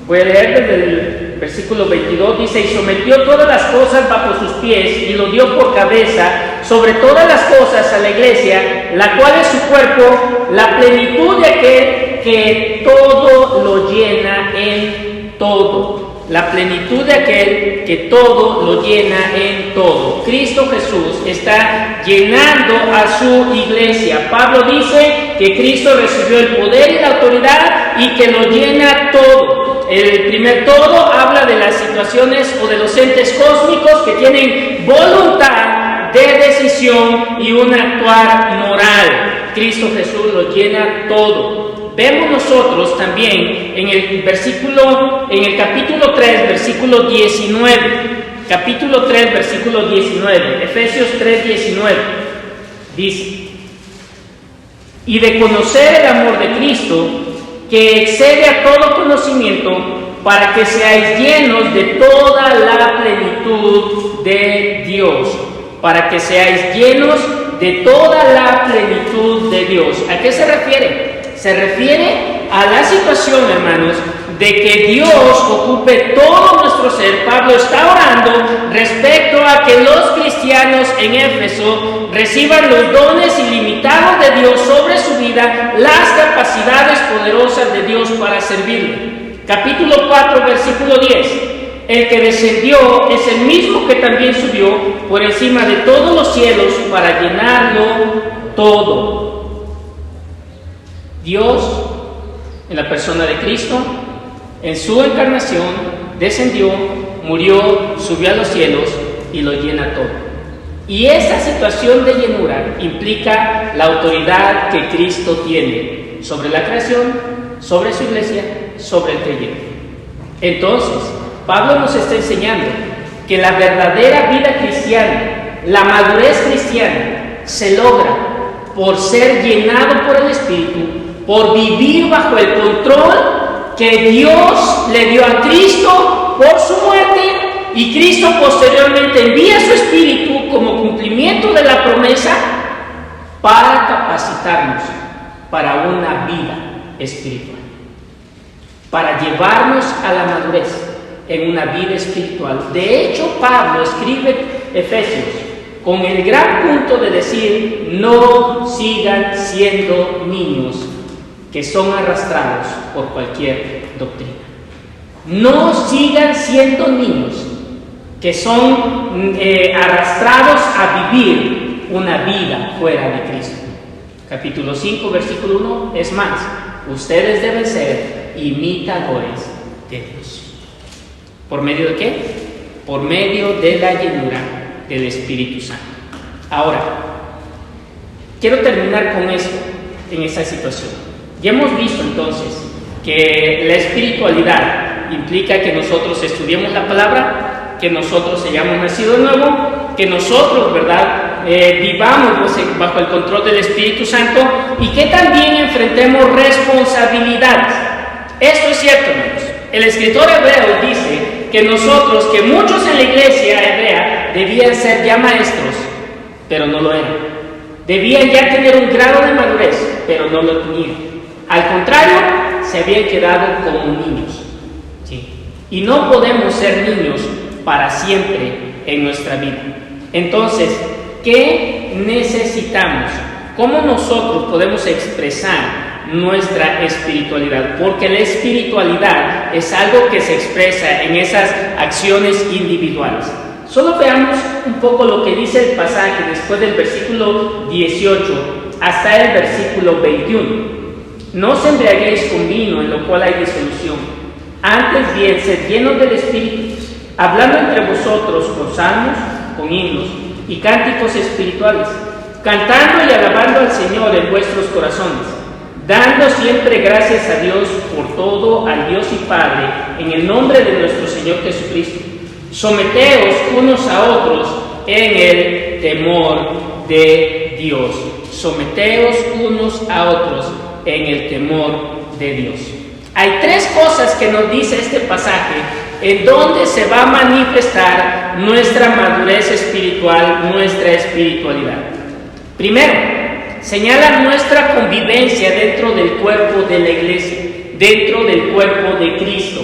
Voy a leer desde el versículo 22, dice: y sometió todas las cosas bajo sus pies y lo dio por cabeza sobre todas las cosas a la iglesia, la cual es su cuerpo, la plenitud de aquel que todo lo llena en todo. La plenitud de aquel que todo lo llena en todo. Cristo Jesús está llenando a su iglesia. Pablo dice que Cristo recibió el poder y la autoridad y que lo llena todo. El primer todo habla de las situaciones o de los entes cósmicos que tienen voluntad de decisión y un actuar moral. Cristo Jesús lo llena todo. Vemos nosotros también en el capítulo 3, versículo 19. Capítulo 3, versículo 19. Efesios 3:19. Dice: y de conocer el amor de Cristo, que excede a todo conocimiento, para que seáis llenos de toda la plenitud de Dios. Para que seáis llenos de toda la plenitud de Dios. ¿A qué se refiere? Se refiere a la situación, hermanos, de que Dios ocupe todo nuestro ser. Pablo está orando respecto a que los cristianos en Éfeso reciban los dones ilimitados de Dios sobre su vida, las capacidades poderosas de Dios para servirle. Capítulo 4, versículo 10. El que descendió es el mismo que también subió por encima de todos los cielos para llenarlo todo. Dios, en la persona de Cristo, en su encarnación, descendió, murió, subió a los cielos y lo llena todo. Y esa situación de llenura implica la autoridad que Cristo tiene sobre la creación, sobre su iglesia, sobre el creyente. Entonces, Pablo nos está enseñando que la verdadera vida cristiana, la madurez cristiana, se logra por ser llenado por el Espíritu, por vivir bajo el control que Dios le dio a Cristo por su muerte, y Cristo posteriormente envía su Espíritu como cumplimiento de la promesa para capacitarnos para una vida espiritual, para llevarnos a la madurez en una vida espiritual. De hecho, Pablo escribe Efesios con el gran punto de decir: no sigan siendo niños que son arrastrados por cualquier doctrina. No sigan siendo niños que son arrastrados a vivir una vida fuera de Cristo. Capítulo 5, versículo 1, es más: ustedes deben ser imitadores de Dios. ¿Por medio de qué? Por medio de la llenura del Espíritu Santo. Ahora, quiero terminar con esto, en esa situación. Ya hemos visto entonces que la espiritualidad implica que nosotros estudiemos la palabra, que nosotros hayamos nacido de nuevo, que nosotros, ¿verdad?, vivamos bajo el control del Espíritu Santo y que también enfrentemos responsabilidades. Esto es cierto, hermanos. El escritor hebreo dice que nosotros, que muchos en la iglesia hebrea debían ser ya maestros, pero no lo eran. Debían ya tener un grado de madurez, pero no lo tenían. Al contrario, se habían quedado como niños. ¿Sí? Y no podemos ser niños para siempre en nuestra vida. Entonces, ¿qué necesitamos? ¿Cómo nosotros podemos expresar nuestra espiritualidad? Porque la espiritualidad es algo que se expresa en esas acciones individuales. Solo veamos un poco lo que dice el pasaje después del versículo 18 hasta el versículo 21. No os embriaguéis con vino, en lo cual hay disolución. Antes bien, sed llenos del Espíritu, hablando entre vosotros con salmos, con himnos y cánticos espirituales, cantando y alabando al Señor en vuestros corazones, dando siempre gracias a Dios por todo, al Dios y Padre, en el nombre de nuestro Señor Jesucristo. Someteos unos a otros en el temor de Dios. Someteos unos a otros en el temor de Dios. Hay tres cosas que nos dice este pasaje en donde se va a manifestar nuestra madurez espiritual, nuestra espiritualidad. Primero, señala nuestra convivencia dentro del cuerpo de la iglesia, dentro del cuerpo de Cristo.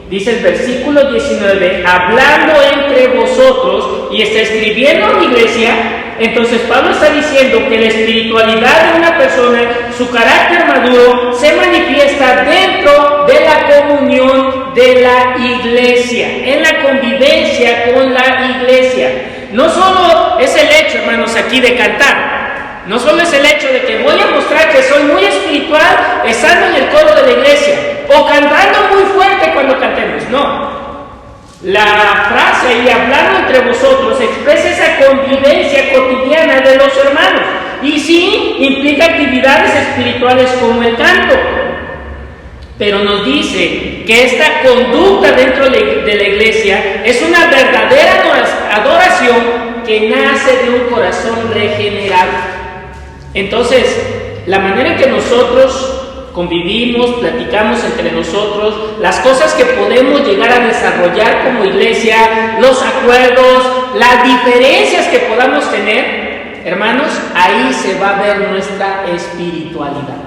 Dice el versículo 19, hablando entre vosotros, y está escribiendo a la iglesia. Entonces Pablo está diciendo que la espiritualidad de una persona, su carácter maduro, se manifiesta dentro de la comunión de la iglesia, en la convivencia con la iglesia. No solo es el hecho, hermanos, aquí de cantar, no solo es el hecho de que voy a mostrar que soy muy espiritual estando en el coro de la iglesia, o cantando muy fuerte cuando cantemos, no. La frase "y hablando entre vosotros" expresa esa convivencia cotidiana de los hermanos, y sí implica actividades espirituales como el canto, pero nos dice que esta conducta dentro de la iglesia es una verdadera adoración que nace de un corazón regenerado. Entonces, la manera en que nosotros convivimos, platicamos entre nosotros, las cosas que podemos llegar a desarrollar como iglesia, los acuerdos, las diferencias que podamos tener, hermanos, ahí se va a ver nuestra espiritualidad.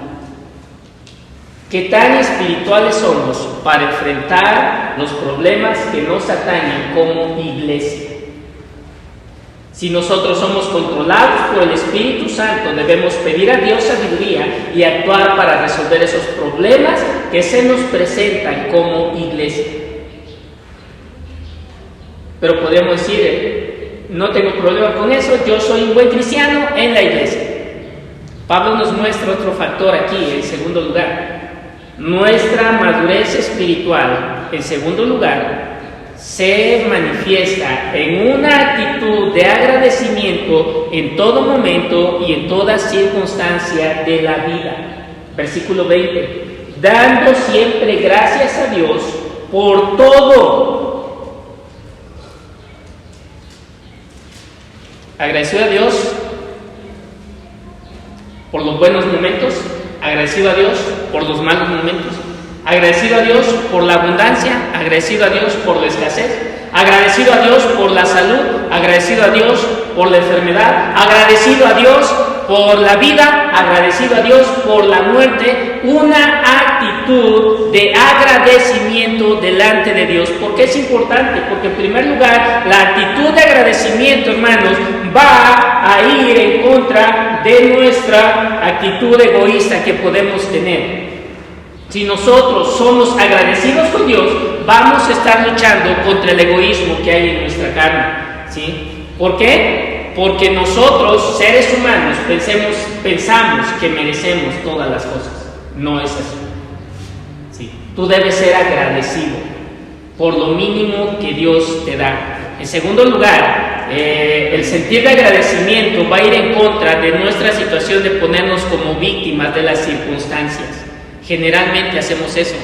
¿Qué tan espirituales somos para enfrentar los problemas que nos atañen como iglesia? Si nosotros somos controlados por el Espíritu Santo, debemos pedir a Dios sabiduría y actuar para resolver esos problemas que se nos presentan como iglesia. Pero podemos decir, no tengo problema con eso, yo soy un buen cristiano en la iglesia. Pablo nos muestra otro factor aquí, en segundo lugar. Nuestra madurez espiritual, en segundo lugar, se manifiesta en una actitud de agradecimiento en todo momento y en toda circunstancia de la vida. Versículo 20, dando siempre gracias a Dios por todo. Agradecido a Dios por los buenos momentos, agradecido a Dios por los malos momentos, agradecido a Dios por la abundancia, agradecido a Dios por la escasez, agradecido a Dios por la salud, agradecido a Dios por la enfermedad, agradecido a Dios por la vida, agradecido a Dios por la muerte. Una actitud de agradecimiento delante de Dios. ¿Por qué es importante? Porque en primer lugar, la actitud de agradecimiento, hermanos, va a ir en contra de nuestra actitud egoísta que podemos tener. Si nosotros somos agradecidos con Dios, vamos a estar luchando contra el egoísmo que hay en nuestra carne, ¿sí? ¿Por qué? Porque nosotros, seres humanos, pensamos que merecemos todas las cosas. No es así, ¿sí? Tú debes ser agradecido por lo mínimo que Dios te da. En segundo lugar, el sentir de agradecimiento va a ir en contra de nuestra situación de ponernos como víctimas de las circunstancias. Generalmente hacemos eso,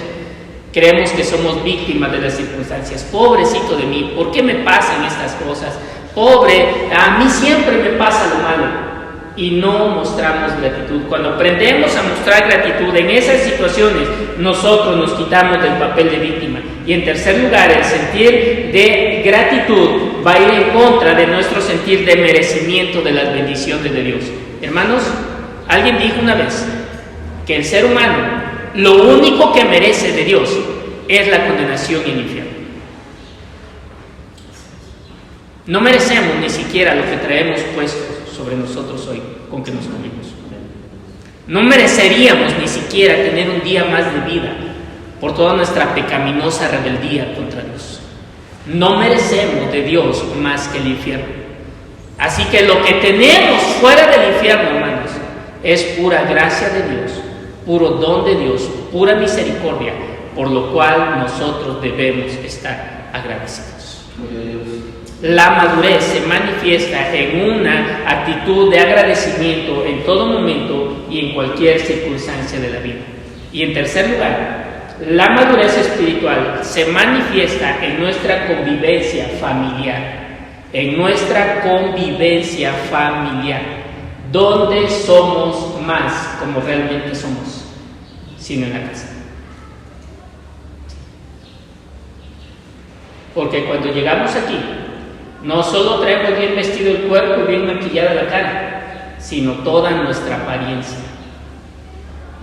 creemos que somos víctimas de las circunstancias. Pobrecito de mí, ¿por qué me pasan estas cosas? pobre, a mí siempre me pasa lo malo. Y no mostramos gratitud. Cuando aprendemos a mostrar gratitud en esas situaciones, nosotros nos quitamos del papel de víctima. Y en tercer lugar, el sentir de gratitud va a ir en contra de nuestro sentir de merecimiento de las bendiciones de Dios. Hermanos, alguien dijo una vez que el ser humano lo único que merece de Dios es la condenación y el infierno. No merecemos ni siquiera lo que traemos puesto sobre nosotros hoy, con que nos comimos. No mereceríamos ni siquiera tener un día más de vida por toda nuestra pecaminosa rebeldía contra Dios. No merecemos de Dios más que el infierno. Así que lo que tenemos fuera del infierno, hermanos, es pura gracia de Dios, puro don de Dios, pura misericordia, por lo cual nosotros debemos estar agradecidos. La madurez se manifiesta en una actitud de agradecimiento en todo momento y en cualquier circunstancia de la vida. Y en tercer lugar, la madurez espiritual se manifiesta en nuestra convivencia familiar. En nuestra convivencia familiar, donde somos más como realmente somos, sino en la casa. Porque cuando llegamos aquí, no solo traemos bien vestido el cuerpo y bien maquillada la cara, sino toda nuestra apariencia.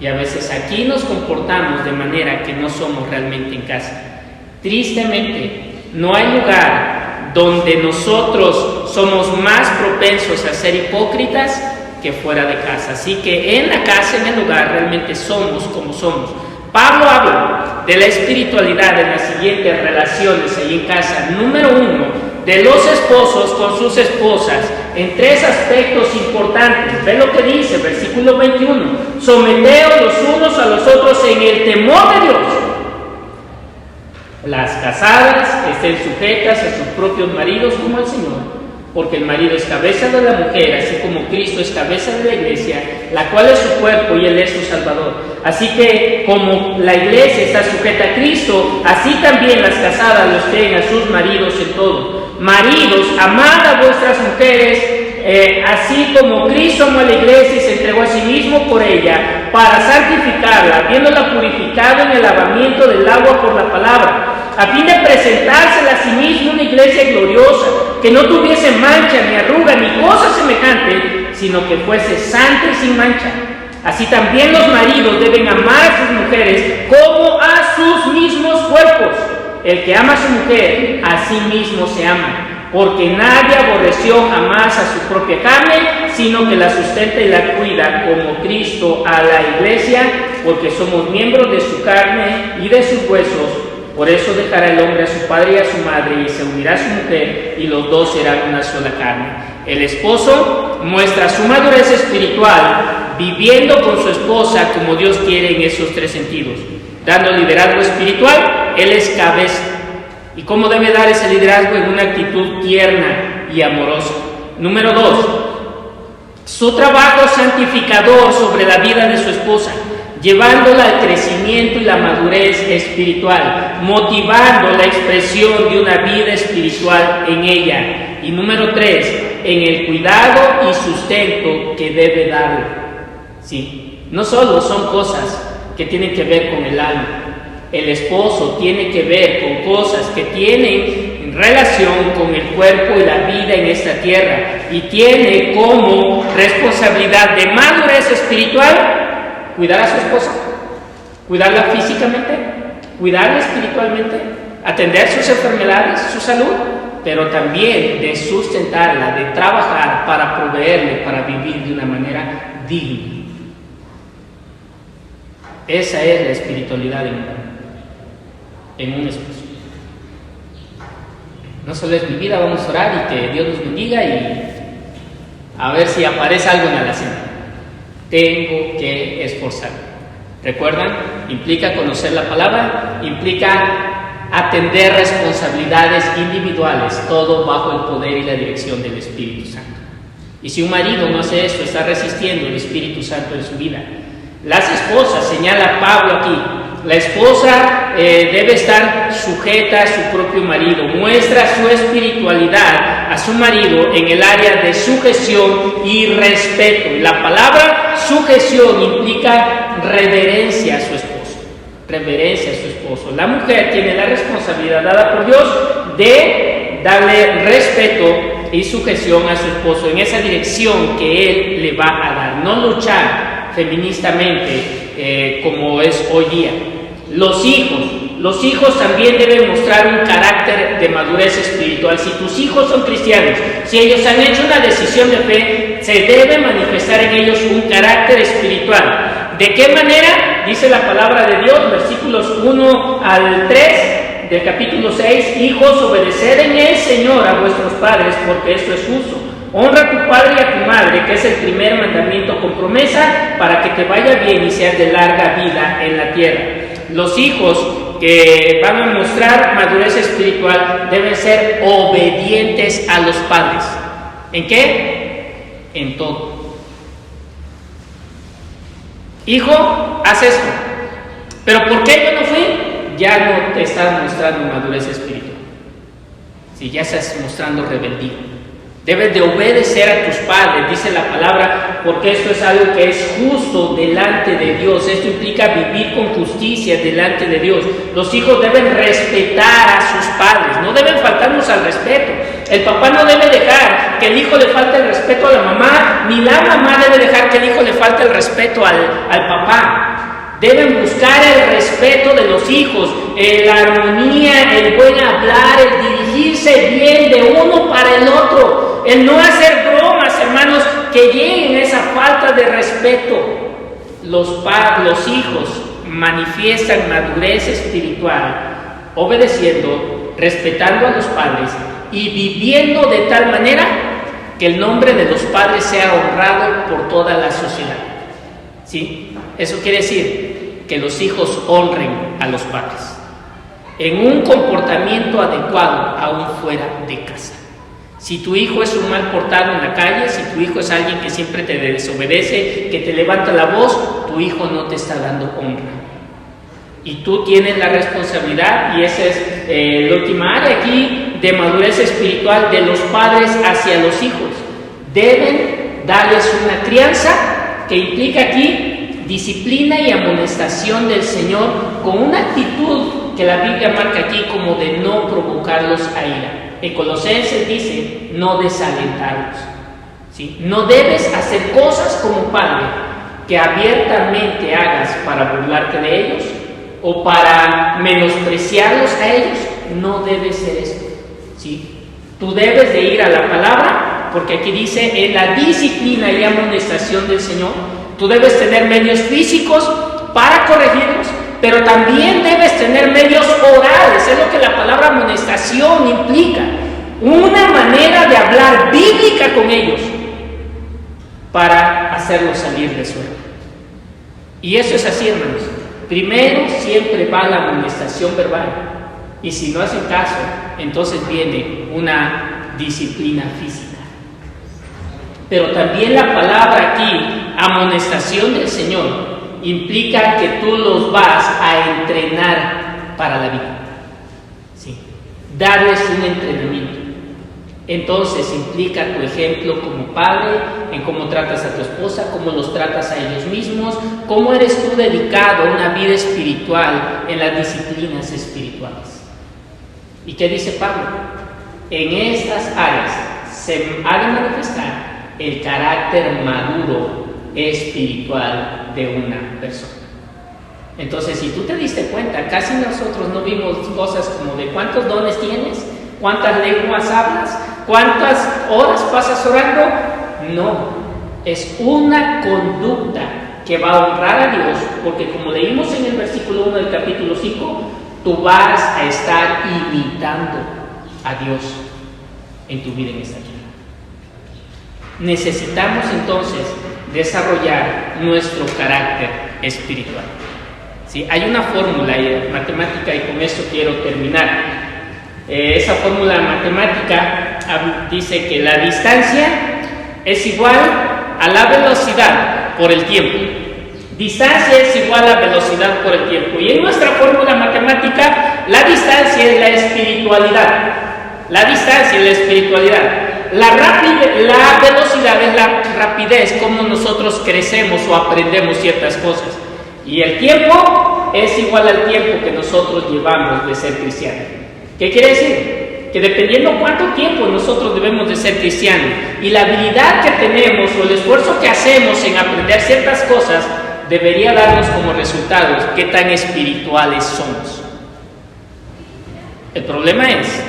Y a veces aquí nos comportamos de manera que no somos realmente en casa. Tristemente, no hay lugar donde nosotros somos más propensos a ser hipócritas que fuera de casa. Así que en la casa, en el lugar, realmente somos como somos. Pablo habla de la espiritualidad en las siguientes relaciones ahí en casa. Número 1, de los esposos con sus esposas, en 3 aspectos importantes. Ve lo que dice, versículo 21. Someteos los unos a los otros en el temor de Dios. Las casadas estén sujetas a sus propios maridos como al Señor, porque el marido es cabeza de la mujer, así como Cristo es cabeza de la iglesia, la cual es su cuerpo y Él es su Salvador. Así que como la iglesia está sujeta a Cristo, así también las casadas lo estén a sus maridos en todo. Maridos, amad a vuestras mujeres, así como Cristo amó a la iglesia y se entregó a sí mismo por ella, para santificarla, habiéndola purificado en el lavamiento del agua por la palabra, a fin de presentársela a sí mismo una iglesia gloriosa, que no tuviese mancha, ni arruga, ni cosa semejante, sino que fuese santa y sin mancha. Así también los maridos deben amar a sus mujeres como a sus mismos cuerpos. El que ama a su mujer, a sí mismo se ama, porque nadie aborreció jamás a su propia carne, sino que la sustenta y la cuida, como Cristo a la iglesia, porque somos miembros de su carne y de sus huesos. Por eso dejará el hombre a su padre y a su madre, y se unirá a su mujer, y los dos serán una sola carne. El esposo muestra su madurez espiritual viviendo con su esposa como Dios quiere en esos 3 sentidos. Dando liderazgo espiritual, él es cabeza. ¿Y cómo debe dar ese liderazgo? En una actitud tierna y amorosa. Número 2, su trabajo santificador sobre la vida de su esposa, llevándola al crecimiento y la madurez espiritual, motivando la expresión de una vida espiritual en ella. Y número 3, en el cuidado y sustento que debe darle. Sí, no solo son cosas que tienen que ver con el alma. El esposo tiene que ver con cosas que tienen relación con el cuerpo y la vida en esta tierra, y tiene como responsabilidad de madurez espiritual cuidar a su esposa, cuidarla físicamente, cuidarla espiritualmente, atender sus enfermedades, su salud, pero también de sustentarla, de trabajar para proveerle, para vivir de una manera digna. Esa es la espiritualidad en un esposo. No solo es mi vida, vamos a orar y que Dios nos bendiga y a ver si aparece algo en la alacena. Tengo que esforzarme. ¿Recuerdan? Implica conocer la palabra, implica atender responsabilidades individuales, todo bajo el poder y la dirección del Espíritu Santo. Y si un marido no hace eso, está resistiendo el Espíritu Santo en su vida. Las esposas, señala Pablo aquí, La esposa debe estar sujeta a su propio marido. Muestra su espiritualidad a su marido en el área de sujeción y respeto. La palabra sujeción implica reverencia a su esposo. Reverencia a su esposo. La mujer tiene la responsabilidad dada por Dios de darle respeto y sujeción a su esposo en esa dirección que él le va a dar. No luchar feministamente como es hoy día. Los hijos también deben mostrar un carácter de madurez espiritual. Si tus hijos son cristianos, si ellos han hecho una decisión de fe, se debe manifestar en ellos un carácter espiritual. ¿De qué manera? Dice la palabra de Dios, versículos 1 al 3 del capítulo 6: hijos, obedeced en el Señor a vuestros padres, porque esto es justo. Honra a tu padre y a tu madre, que es el primer mandamiento con promesa, para que te vaya bien y seas de larga vida en la tierra. Los hijos que van a mostrar madurez espiritual deben ser obedientes a los padres. ¿En qué? En todo. Hijo, haz esto. ¿Pero por qué yo no fui? Ya no te estás mostrando madurez espiritual. Si ya estás mostrando rebeldía. Debes de obedecer a tus padres, dice la palabra, porque esto es algo que es justo delante de Dios. Esto implica vivir con justicia delante de Dios. Los hijos deben respetar a sus padres, no deben faltarnos al respeto. El papá no debe dejar que el hijo le falte el respeto a la mamá, ni la mamá debe dejar que el hijo le falte el respeto al papá. Deben buscar el respeto de los hijos, la armonía, el buen hablar, el dirigirse bien de uno para el otro, el no hacer bromas, hermanos, que lleguen a esa falta de respeto. Los hijos manifiestan madurez espiritual, obedeciendo, respetando a los padres y viviendo de tal manera que el nombre de los padres sea honrado por toda la sociedad. ¿Sí? Eso quiere decir que los hijos honren a los padres en un comportamiento adecuado aún fuera de casa. Si tu hijo es un mal portado en la calle, si tu hijo es alguien que siempre te desobedece, que te levanta la voz, tu hijo no te está dando honra. Y tú tienes la responsabilidad, y esa es la última área aquí de madurez espiritual de los padres hacia los hijos. Deben darles una crianza que implica aquí disciplina y amonestación del Señor, con una actitud que la Biblia marca aquí como de no provocarlos a ira. En Colosenses dice no desalentarlos. ¿Sí? No debes hacer cosas como padre que abiertamente hagas para burlarte de ellos o para menospreciarlos a ellos. No debe ser esto. ¿Sí? Tú debes de ir a la palabra, porque aquí dice en la disciplina y amonestación del Señor. Tú debes tener medios físicos para corregirlos, pero también debes tener medios orales. Es lo que la palabra amonestación implica. Una manera de hablar bíblica con ellos para hacerlos salir de su error. Y eso es así, hermanos. Primero siempre va la amonestación verbal. Y si no hacen caso, entonces viene una disciplina física. Pero también la palabra aquí, amonestación del Señor, implica que tú los vas a entrenar para la vida. ¿Sí? Darles un entrenamiento. Entonces implica tu ejemplo como padre, en cómo tratas a tu esposa, cómo los tratas a ellos mismos, cómo eres tú dedicado a una vida espiritual en las disciplinas espirituales. ¿Y qué dice Pablo? En estas áreas se ha de manifestar el carácter maduro espiritual de una persona. Entonces, si tú te diste cuenta, casi nosotros no vimos cosas como de cuántos dones tienes, cuántas lenguas hablas, cuántas horas pasas orando. No, es una conducta que va a honrar a Dios, porque como leímos en el versículo 1 del capítulo 5, tú vas a estar imitando a Dios en tu vida en esta tierra. Necesitamos entonces desarrollar nuestro carácter espiritual. ¿Sí? Hay una fórmula matemática, y con esto quiero terminar. Esa fórmula matemática dice que la distancia es igual a la velocidad por el tiempo. Distancia es igual a velocidad por el tiempo. Y en nuestra fórmula matemática, la distancia es la espiritualidad. La distancia es la espiritualidad. La velocidad es la rapidez, como nosotros crecemos o aprendemos ciertas cosas. Y el tiempo es igual al tiempo que nosotros llevamos de ser cristianos. ¿Qué quiere decir? Que dependiendo cuánto tiempo nosotros debemos de ser cristianos y la habilidad que tenemos o el esfuerzo que hacemos en aprender ciertas cosas, debería darnos como resultados qué tan espirituales somos. El problema es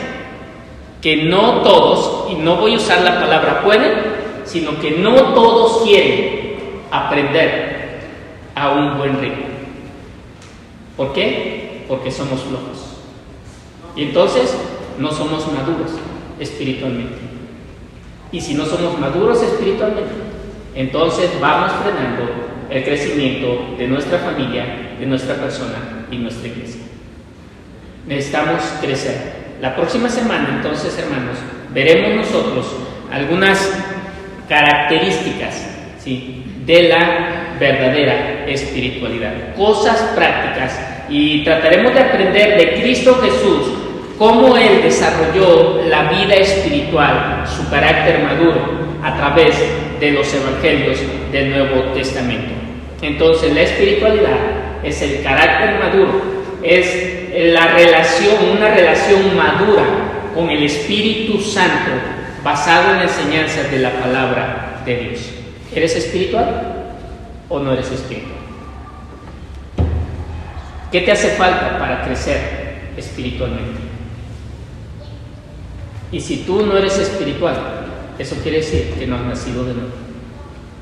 que no todos, y no voy a usar la palabra pueden, sino que no todos quieren aprender a un buen ritmo. ¿Por qué? Porque somos flojos. Y entonces no somos maduros espiritualmente. Y si no somos maduros espiritualmente, entonces vamos frenando el crecimiento de nuestra familia, de nuestra persona y nuestra iglesia. Necesitamos crecer. La próxima semana, entonces, hermanos, veremos nosotros algunas características, ¿sí?, de la verdadera espiritualidad, cosas prácticas, y trataremos de aprender de Cristo Jesús cómo Él desarrolló la vida espiritual, su carácter maduro, a través de los evangelios del Nuevo Testamento. Entonces, la espiritualidad es el carácter maduro, es la relación, una relación madura con el Espíritu Santo, basado en la enseñanza de la palabra de Dios. ¿Eres espiritual o no eres espiritual? ¿Qué te hace falta para crecer espiritualmente? Y si tú no eres espiritual, eso quiere decir que no has nacido de nuevo,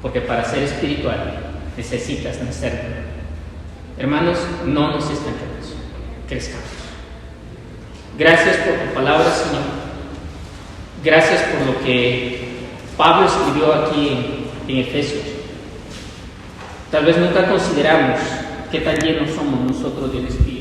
porque para ser espiritual necesitas nacer de nuevo. Hermanos, no nos estancamos, crezcamos. Gracias por tu palabra, Señor. Gracias por lo que Pablo escribió aquí en Efesios. Tal vez nunca consideramos qué tan llenos somos nosotros del Espíritu.